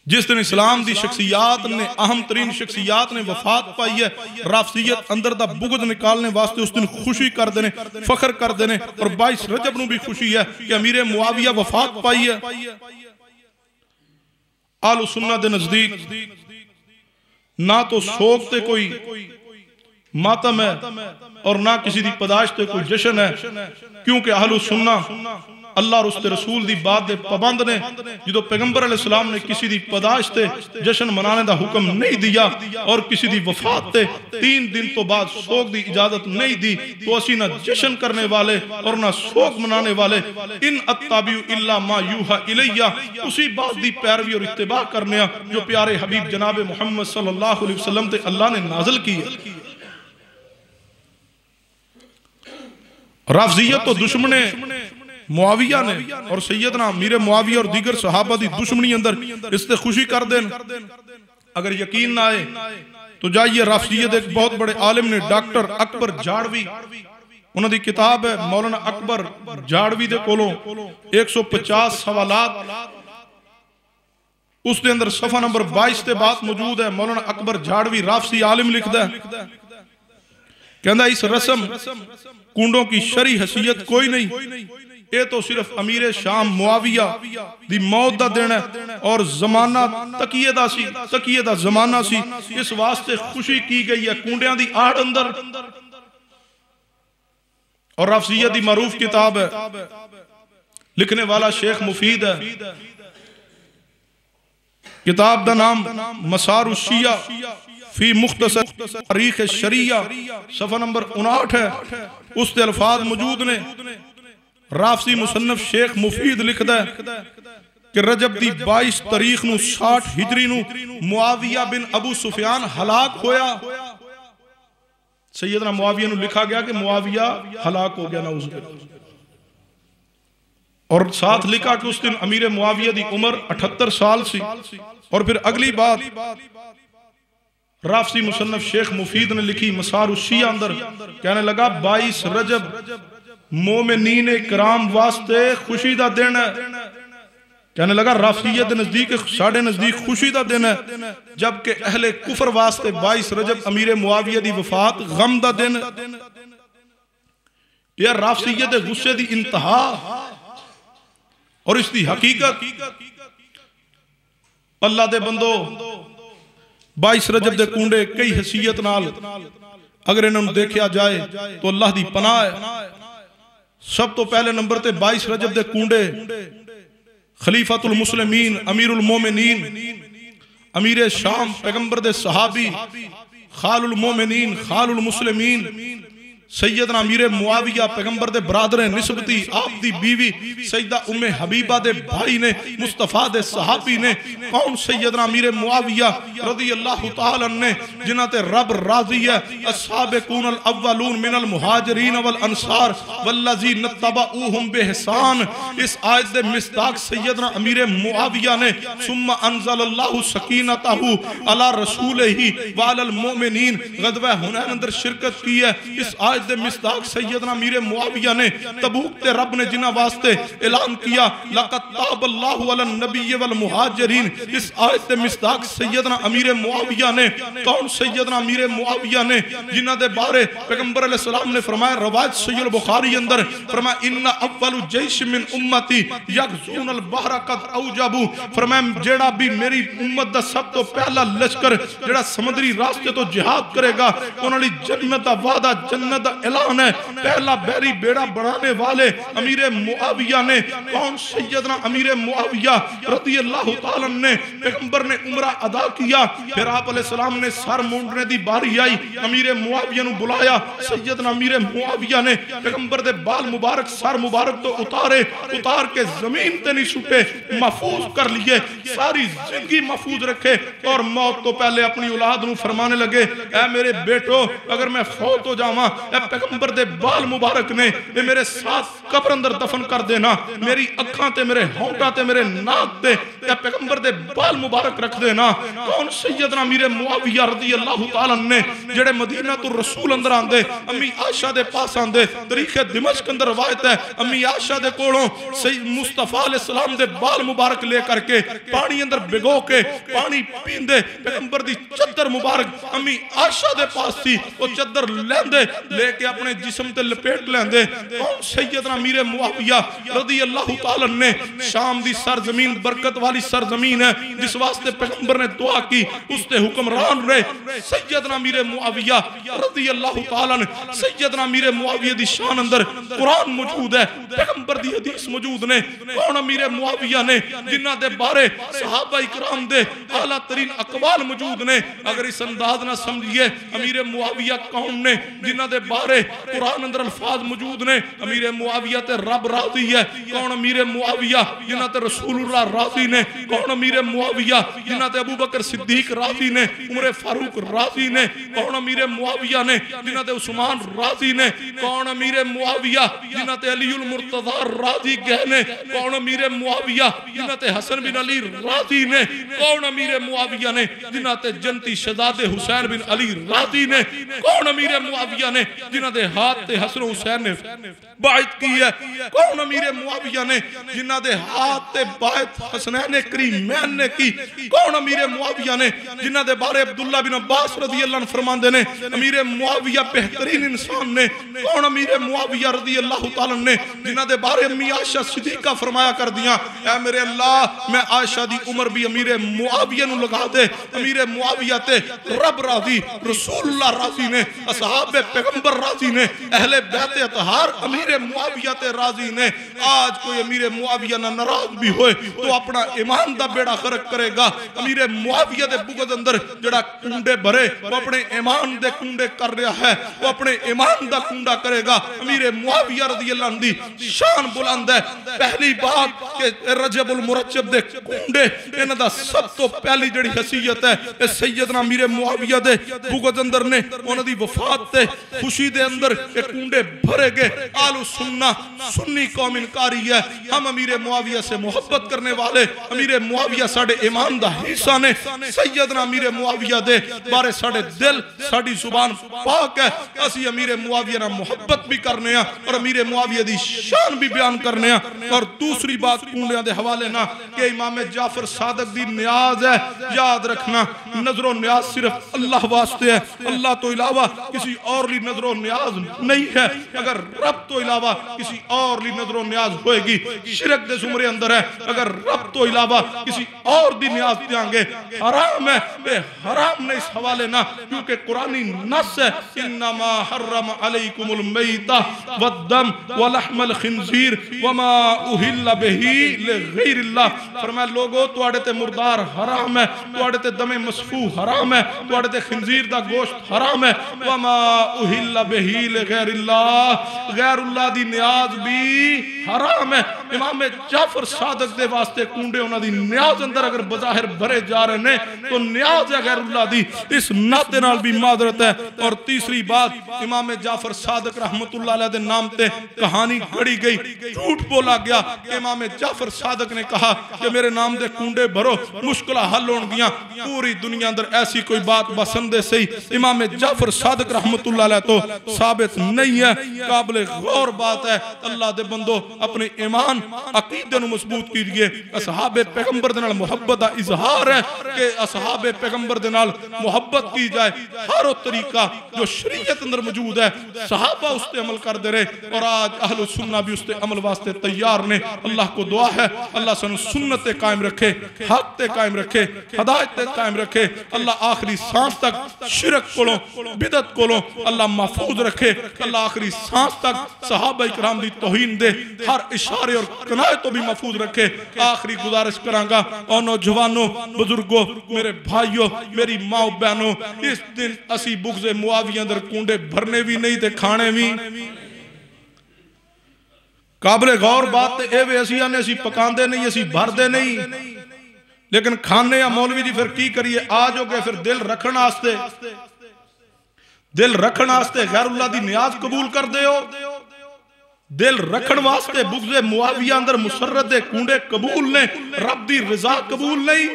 जिस दिन इस्लाम दी शख्सियात ने अहम तरीन शख्सियात ने वफात पाई है, रफ़ज़ियत अंदर दा बुग़्ज़ निकालने वास्ते उस दिन खुशी करते हैं, फखर करते हैं। और 22 रजब नूं भी खुशी है कि अमीर मुआविया वफात पाई है। आलु सुन्ना दे नजदीक ना तो सोग ते कोई मातम है और ना किसी दी पैदाइश ते कोई जश्न है, क्योंकि अहलु सुन्ना अल्लाह और उसके रसूल दी बात दे पाबंद ने। जो पैगंबर अलैहिस्सलाम ने किसी दी पैदाइश ते जश्न मनाने दा हुक्म नहीं दिया और किसी दी वफात ते 3 दिन तो बाद सोग दी इजाजत नहीं दी, तो असी ना जश्न करने वाले और ना सोग मनाने वाले इन अत्ताबिउ इल्ला मा यूहा इलैया उसी बात दी पैरवी और इत्तिबा करने जो प्यारे हबीब जनाब मुहम्मद सल्लल्लाहु अलैहि वसल्लम ते अल्लाह ने नाज़िल की है। रफ़ज़ियत तो दुश्मने मुआविया ने और सैयदना अमीर मुआविया और दीगर सहाबा दी दुश्मनी अंदर इससे खुशी कर देन। अगर यकीन ना आए तो जाइए, रफ़ज़ियत एक बहुत बड़े आलिम ने डॉक्टर अकबर जाड़वी, उन्होंने किताब है मौलाना अकबर जाड़वी दे कोलों 150 सवालात, उसके अंदर सफ़ा नंबर 22 ते बात मौजूद है। मौलाना अकबर जाड़वी राफ़सी आलिम लिखदा है, कहता इस रस्म कुंडों की शरी हैसियत कोई नहीं, ये तो सिर्फ अमीर शाम मुआविया दी मौत दा दिन है और जमाना तकिए दा सी, तकिए दा जमाना सी, इस वास्ते खुशी की गई है कुंडियां दी आड़ अंदर। और रफ़ज़ियत दी मारूफ किताब है, लिखने वाला शेख मुफीद है, किताब दा नाम मसारुश शिया फी मुख्तसर तारीख शरिया, सफ़ा नंबर 59 है। उसके अल्फाज मौजूद ने। राफ़सी मुसन्नफ शेख मुफीद लिखदा है कि रजब दी 22 तारीख नूं 60 हिजरी नूं मुआविया बिन अबू सुफियान हलाक होया। सैयदना मुआविया नूं लिखा गया कि मुआविया हलाक हो गया नाउज़ बिल्लाह। और साथ लिखा कि उस दिन अमीर मुआविया दी उम्र 78 साल सी। और फिर अगली बात राफ़सी मुसन्नफ शेख मुफीद ने लिखी मसारुश शिया अंदर, कहने लगा 22 रजब मोमिनीन किराम वास्ते खुशी दा दिन है। कहने लगा रफ़ज़ियत नजदीक साढ़े नजदीक खुशी दा दिन है, जबकि अहले कुफर वास्ते 22 रजब अमीर मुआविया दी वफात गम दा दिन है। यह रफ़ज़ियत गुस्से दी इंतहा और इसकी हकीकत। अल्लाह दे बंदो 22 रजब दे कुंडे कई हैसियत नाल अगर इन्होंने देखा जाए तो अल्लाह दी पनाह है। सब तो पहले नंबर ते 22 रजब दे कुंडे खलीफातुल मुस्लिमीन अमीरुल मोमिनीन अमीर शाम पैगंबर दे सहाबी खालुल मोमिनीन खालुल मुस्लिमीन सैयदना अमीर मुआविया पैगंबर दे बरादर निस्बती आप दी बीवी सैयदा उम्मे हबीबा दे भाई ने मुस्तफा दे सहाबी ने कौन सैयदना अमीर मुआविया रज़ी अल्लाह तआला ने जिन्हां ते रब राज़ी है अस्साबिकून अल अव्वलून मिनल मुहाजिरीन वल अंसार वल्लज़ीन तबऊहुम बिहसान। इस आयत दे मिस्दाक सैयदना अमीर मुआविया ने सुम्मा अंज़लल्लाहु सकीनतहु अला रसूलिही व अलल मुमिनीन ग़ज़वा हुनैन अंदर शिरकत की है। इस आयत दे मिस्दाक सैयदना अमीर मुआविया ने तबूक ते रब ने जिन्हां वास्ते ऐलान किया लक़द ताबल्लाहु अलन नबी वल मुहाजिरीन। इस आयत दे मिस्दाक सैयदना अमीर मुआविया ने कौन सैयदना अमीर मुआविया ने जिन्हां दे बारे पैगंबर अलैहिस्सलाम ने फरमाया रवायत सहीह बुखारी अंदर फरमाया इन्ना अव्वलु जैश मिन उम्मती यग़ज़ूनल बहरा क़द औजबू। फरमाया जेड़ा भी मेरी उम्मत दा सब तो पहला लश्कर जेड़ा समुद्री रास्ते तो जिहाद करेगा उन्हां लई जन्नत दा वादा जन्नत दा ऐलान है। पहला बैरी बेड़ा बढ़ाने वाले अमीर मुआविया ने कौन सैयदना अमीर मुआविया रज़ी अल्लाह तआला ने पैगंबर ने उम्रा अदा किया। फिर आप अलैहिस्सलाम ने सर मूंडने दी बारी आई अमीर मुआविया नु बुलाया। सैयदना अमीर मुआविया ने पैगंबर दे बाल मुबारक सर मुबारक तो उतार के जमीन ते नहीं सुटे महफूज कर लिए सारी जिंदगी महफूज रखे और मौत तो पहले अपनी औलाद नु फरमाने लगे ऐ मेरे बेटो अगर मैं फौत हो जावां पैगंबर दे बाल मुबारक ने ये मेरे साथ कब्र अंदर दफन कर देना मेरी अखां ते मेरे होंठा ते मेरे नाक ते या पैगंबर दे बाल मुबारक रख देना। कौन सैयदना अमीर मुआविया रज़ी अल्लाह तआला ने जेड़े मदीना तो रसूल अंदर आंदे अम्मी आयशा दे पास आंदे तरीके दिमश्क अंदर रवायत है अम्मी आयशा दे कोलों सैयद मुस्तफा अलैहिस्सलाम दे बाल मुबारक ले करके पानी अंदर भिगो के पानी पींदे पैगंबर दी चद्दर मुबारक अम्मी आयशा दे पास थी वो चद्दर लेंदे लेके अपने जिस्म ते लपेट लेंदे। कौन सैयदना अमीर मुआविया रज़ी अल्लाह तआला ने शाम दी सरजमीन बरकत वाली सरजमीन है जिस वास्ते पैगंबर ने दुआ की उसते हुक्मरान रहे सैयदना अमीर मुआविया रज़ी अल्लाह तआला ने सैयदना अमीर मुआविया दी शान अंदर कुरान मौजूद है पैगंबर दी हदीस मौजूद ने। कौन अमीर मुआविया ने जिन्हां दे बारे सहाबा इकराम दे आला तरीन अकवाल मौजूद ने। अगर इस अंदाज ना समझिए अमीर मुआविया कौन ने जिन्हां दे बारे कुरान अंदर अल्फाज मौजूद ने अमीर मुआविया ते रब राज़ी है। कौन अमीर मुआविया जिन्हां ते रसूलुल्लाह राज़ी ने। कौन अमीर मुआविया जिन्हां ते अबू बकर सिद्दीक राज़ी ने उमर फारूक राज़ी ने। कौन अमीर मुआविया ने जिन्हां ते उस्मान राज़ी ने। कौन अमीर मुआविया जिन्हां ते अलीउल मुर्तज़ा राज़ी गए ने। कौन अमीर मुआविया जिन्हां ते हसन बिन अली राज़ी ने। कौन अमीर मुआविया ने जिन्हां ते जन्नती शहजादे हुसैन बिन अली राज़ी ने। कौन अमीर मुआविया ने जिन्हां दे हाथ ते हसन हुसैन ने बायत की है। कौन अमीर मुआविया ने जिन्हां दे हाथ ते बायत हसनैन करीमैन ने की। कौन अमीर मुआविया ने जिन्हां दे बारे अब्दुल्ला बिन अब्बास रज़ी अल्लाह अन्हु फरमांदे ने अमीर मुआविया बेहतरीन इंसान ने। कौन अमीर मुआविया रज़ी अल्लाह तआला ने जिन्हां दे बारे अम्मी आयशा सिद्दीका फरमाया कर दियां ऐ मेरे अल्लाह मैं आयशा दी उम्र भी अमीर मुआविया नु लगा दे। अमीर मुआविया ते रब राज़ी रसूलुल्लाह राज़ी ने असहाबे पैगंबर राज़ी ने अहले बैत अतहार अमीर मुआविया ते राज़ी ने। आज कोई अमीर मुआविया ना नाराज भी होए तो अपना ईमान दा बेड़ा गर्क करेगा। अमीर मुआविया दे बुगद अंदर जड़ा कुंडे भरे वो अपने ईमान दे कुंडे कर रहा है वो अपने ईमान दा कुंडा करेगा। अमीर मुआविया रज़ी अल्लाह अन्हु दी शान बुलंद है। पहली बात के रजबुल मुरज्जब दे कुंडे इन्हां दा सब तो पहली जड़ी हसीयत है ए सैयदना अमीर मुआविया दे बुगद अंदर ने उन्हां दी वफात ते खुशी दे अंदर ए कुंडे भरे गए। आलू सुन्ना सुन्नी कौम इनकारी है। हम अमीर मुआविया से मोहब्बत करने वाले अमीर मुआविया साडे ईमान दा हिस्सा ने। सैयदना अमीर मुआविया दे बारे साडे दिल साडी जुबान पाक है। असी अमीर मुआविया नाल मोहब्बत भी करने आ और अमीर मुआविया दी शान भी बयान करने आ। और दूसरी बात कुंडियां दे हवाले ना कि इमाम जाफर सादिक दी नियाज है। याद रखना नजरो नियाज सिर्फ अल्लाह वास्ते है। अल्लाह तो इलावा किसी और ली नजरो नियाज नहीं है। अगर रब तो इलावा किसी और ली नजरो नियाज होएगी शिरक दे जुमरे अंदर है। अगर रब तो इलावा किसी और दी नियाज देंगे हराम है। ये हराम ने इस हवाले ना क्योंकि कुरानी नस है इन्नमा हर्रम अलैकुमुल मैता वद्दम वलहमल खिंजीर वमा उहिल्ला बिही लिगैरिल्लाह। फरमाया लोगो तुहाडे ते मुर्दार हराम है तुहाडे ते दमे मसफू हराम है तुहाडे ते खिंजीर दा गोश्त हराम है वमा उहिल्ला बेहील गैरिल्लाह, गैरुल्लाह दी न्याज भी हराम है। इमाम जाफर सादक दे वास्ते कुंडे उन्हां दी न्याज अंदर अगर बज़ाहिर भरे जा रहे ने तो न्याज है गैरुल्लाह दी, इस नाते नाल भी मादरत है। और तीसरी बात, इमाम जाफर सादक रहमतुल्लाह अलैह दे नाम ते कहानी गढ़ी गई, झूठ बोला गया। इमाम जाफर सादक ने कहा कि मेरे नाम दे कुंडे भरो, मुश्किल हल होणगियां। पूरी दुनिया अंदर ऐसी कोई बात बसंदे सही इमाम जाफर सादक रहमतुल्लाह अलैह तो साबित नहीं है। काबिल गौर बात है, अल्लाह दे बंदो अपने ईमान अकीदे नूं मजबूत कीजिए। असहाबे पैगंबर दे नाल मुहब्बत दा इजहार है कि असहाबे पैगंबर दे नाल मुहब्बत की जाए। हर वो तरीका जो शरीयत अंदर मौजूद है सहाबा उस ते अमल करते रहे, और आज अहले सुन्ना भी उस ते अमल वास्ते तैयार ने। अल्लाह को दुआ है अल्लाह सानू सुन्नत ते कायम रखे, हक ते कायम रखे, हदायत ते कायम रखे। अल्लाह आखिरी सांस तक शिरक कोलों बिदत कोलों अल्लाह महफूज रखे। अल्लाह आखिरी सांस तक सहाबा इकराम दी तौहीन दे हर इशारे और कनाए तो भी महफूज रखे। आखिरी गुजारिश करांगा और नौजवानों, बुजुर्गों, मेरे भाइयों, मेरी माओ बहनों, इस दिन असी बुग़्ज़े मुआविया अंदर कुंडे भरने भी नहीं ते खाने भी। काबिल गौर बात ए वे असी आने असी पकांदे नहीं, असी भरदे नहीं, लेकिन खाने या मौलवी जी फिर की करिए। आज हो गए फिर दिल रखने वास्ते, दिल रखने वास्ते गैरुल्लाह दी न्याज कबूल कर दे हो, दिल रखने वास्ते बुग़्ज़े मुआविया अंदर मुसर्रत दे कुंडे कबूल ने, रब दी रज़ा कबूल नहीं।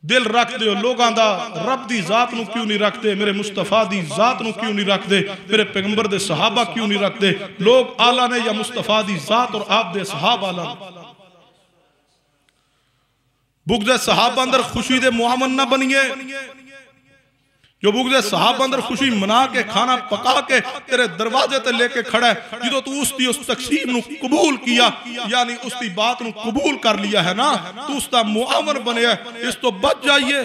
दिल रख दो लोगों का, रब की जात नूं क्यों नहीं रखते, मेरे मुस्तफा की जात नूं क्यों नहीं रखते, मेरे पैगंबर दे सहाबा क्यों नहीं रखते। लोग आला ने या मुस्तफा की जात और आप दे सहाबा आला। बुग़्ज़े सहाबा अंदर खुशी दे मुआमन ना बनिए। जो बुग़्ज़े सहाबा अंदर खुशी मना के खाना पका के तेरे दरवाजे ते लेके खड़ा है, जो तू उसकी उस तकसीम नूं कबूल किया, यानी उसकी बात नूं कबूल कर लिया है ना, तू उसका मुआमन बने। इस तो बच जाइए।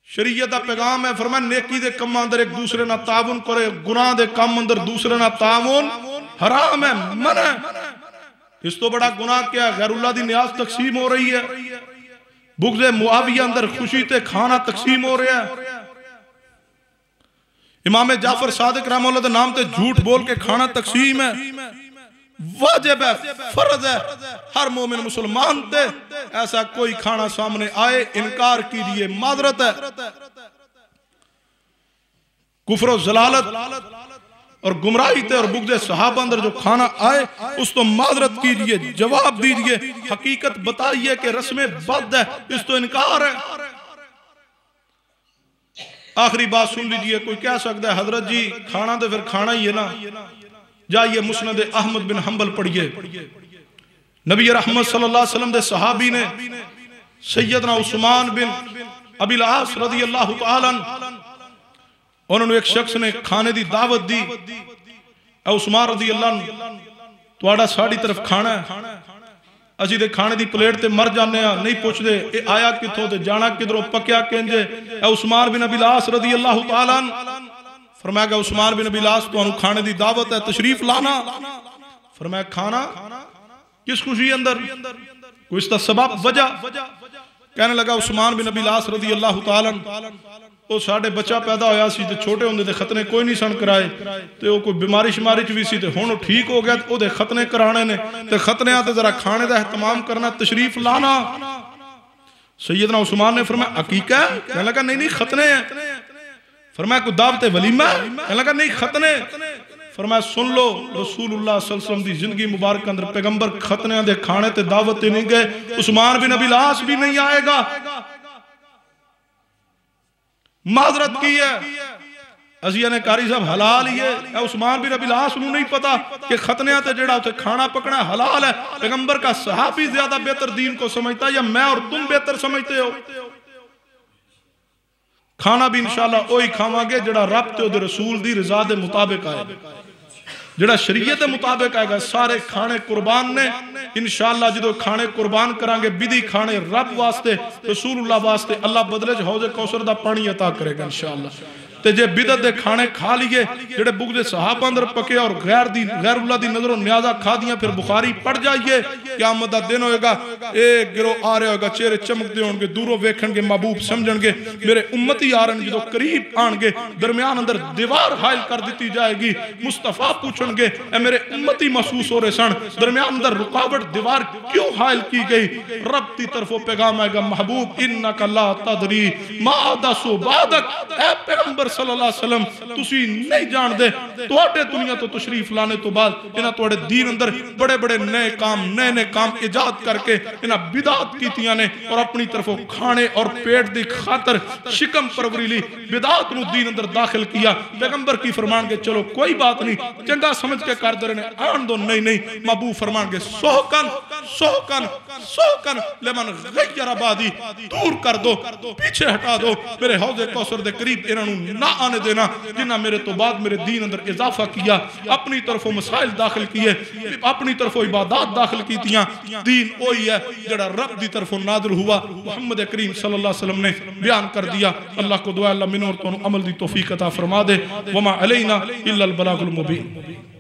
शरीयत दा पैगाम है, फरमाया नेकी दे काम अंदर एक दूसरे नाल ताउन करे, गुनाह दे काम अंदर दूसरे नाल ताउन हराम है, मना है। इस तो बड़ा गुनाह क्या है? गैरुल्लाह दी न्याज तकसीम हो रही है, बुग़्ज़े मुआविया अंदर खुशी ते खाना तकसीम हो रहा है। इमाम जाफर सादिक रहमतुल्लाह दे नाम ते झूठ बोल के खाना तकसीम है, वाजिब है, फर्ज है हर मोमिन मुसलमान ते। ऐसा कोई खाना सामने आए इनकार कीजिए, मादरत है। कुफ्र और ज़लालत और गुमराही थे और बुग़्ज़े सहाबा अंदर जो खाना आए उस तो मादरत कीजिए, जवाब दीजिए, हकीकत बताइए कि रस्में बद है, इस तो इनकार है। आखिरी बात सुन लीजिए। कोई कह सकता है हजरत जी खाना तो फिर खाना ही है ना, जाइए मुस्नद अहमद बिन हंबल पढ़िए। नबी रहमत सल्लल्लाहु अलैहि वसल्लम दे सहाबी ने सैयदना उस्मान बिन अबिल आस रज़ी अल्लाह तआला उन्होंने एक शख्स ने खाने की दावत दी। उस्मान रज़ी अल्लाह तुहाडा साड़ी तरफ खाना है, असी ते खाने की प्लेट ते मर जाने, नहीं पुछदे ये आया किथों ते जाना किधरों, पक्या किंजे। उस्मान बिन अबिल आस रज़ी अल्लाह तआला फरमाया गया उस्मान बिन अबिल आस तुहानू खाने की दावत है, तशरीफ लाना। फरमाया खाना किस खुशी अंदर, कोई इसका सबब वजह। कहने लगा उस्मान बिन अबिल आस रज़ी अल्लाह तआला वो साढ़े बच्चा पैदा होया सी ते छोटे होंदे ते खतने कोई नहीं सन कराए, ते वो कोई बीमारी शिमारी च भी सी ते हुण ठीक हो गया, ओदे खतने कराने ने, ते खतने ते जरा खाने का एहतमाम करना, तशरीफ लाना। सैयदना उस्मान ने फरमाया अकीका है? कहने लगा नहीं नहीं खतने हैं। फरमाया कोई दावत वलीमा? कहने लगा नहीं खतने। फरमाया सुन लो रसूलुल्लाह सल्लल्लाहु अलैहि वसल्लम दी जिंदगी मुबारक अंदर पैगंबर खतने दे खाने ते दावत नहीं गए, उस्मान बिन अबिल आस भी नहीं आएगा। माजरत की है असिया ने कारी साहब हलाल ही है। उस्मान बिन अबिल आस नूं नहीं पता कि खतने ते जेड़ा उसे खाना पकना हलाल है। पैगंबर का सहाबी ज्यादा बेहतर दीन को समझता है या मैं और तुम बेहतर समझते हो? खाना भी इंशाअल्लाह वही खावांगे जेड़ा रब ते उहदे रसूल दी रज़ा दे मुताबिक आएगा, जेड़ा शरीयत के मुताबिक आएगा। सारे खाने कुर्बान ने इंशाअल्लाह, जो खाने कुर्बान करांगे बिदी खाने रब वास्ते रसूलुल्लाह वास्ते, अल्लाह बदले च हौज़े कौसर दा पानी अता करेगा इंशाअल्लाह। ते जे बिदत दे खाने खा लिए जेड़े बुगदे सहाबा अंदर पके और गैरुल्लाह दी नजरों न्याजा खा दियां, फिर बुखारी पढ़ जाइए क़यामत दा दिन होएगा, ए गिरोह आ रहा होगा, चेहरे चमकते होंगे, दूरों वेखणगे महबूब समझणगे मेरे उम्मती आ रहे हैं, जो करीब आणगे दरमियान अंदर दीवार हायल कर दी जाएगी, मुस्तफा पूछणगे ए मेरे उम्मती महसूस हो रहे सन, दरमियान अंदर रुकावट दीवार क्यों हायल की गई, रब की तरफों पैगाम आएगा महबूब इन्नका ला तदरी मा अहदसु बादक, ए पैगंबर सल्लल्लाहु अलैहि वसल्लम तुसी नहीं जानदे तुहाडे दुनिया तो तशरीफ लाने तो बाद इन्हां तुहाडे दीन अंदर बड़े बड़े नए काम इजाद करके इन्हां बिदात कीतियां ने और अपनी तरफों खाने और पेट दी खातर शिकम परवरी ली बिदात नूं दीन अंदर दाखिल किया। पैगंबर की फरमानगे चलो कोई बात नहीं, चंगा समझ के कर दे रहे आन दो, नहीं महबूब फरमानगे सोहकन सोहकन सोहकन लेमन गैर आबादी, दूर कर दो, पीछे हटा दो, मेरे हौज़े कौसर दे करीब इन्हां नूं ना आने देना जिन्हां मेरे तो बाद मेरे दीन अंदर इजाफा किया, अपनी तरफों मसाइल दाखिल किए, अपनी तरफों इबादत दाखिल कीतियां। दीन वही है जड़ा रब दी तरफों नाज़िल हुआ, मुहम्मद करीम सल्लल्लाहु अलैहि वसल्लम ने बयान कर दिया। अल्लाह को दुआ अल्लाह मिन और तो अमल दी तौफीक अता फरमा दे। वमा अलैना इल्लल बलागुल मुबीन।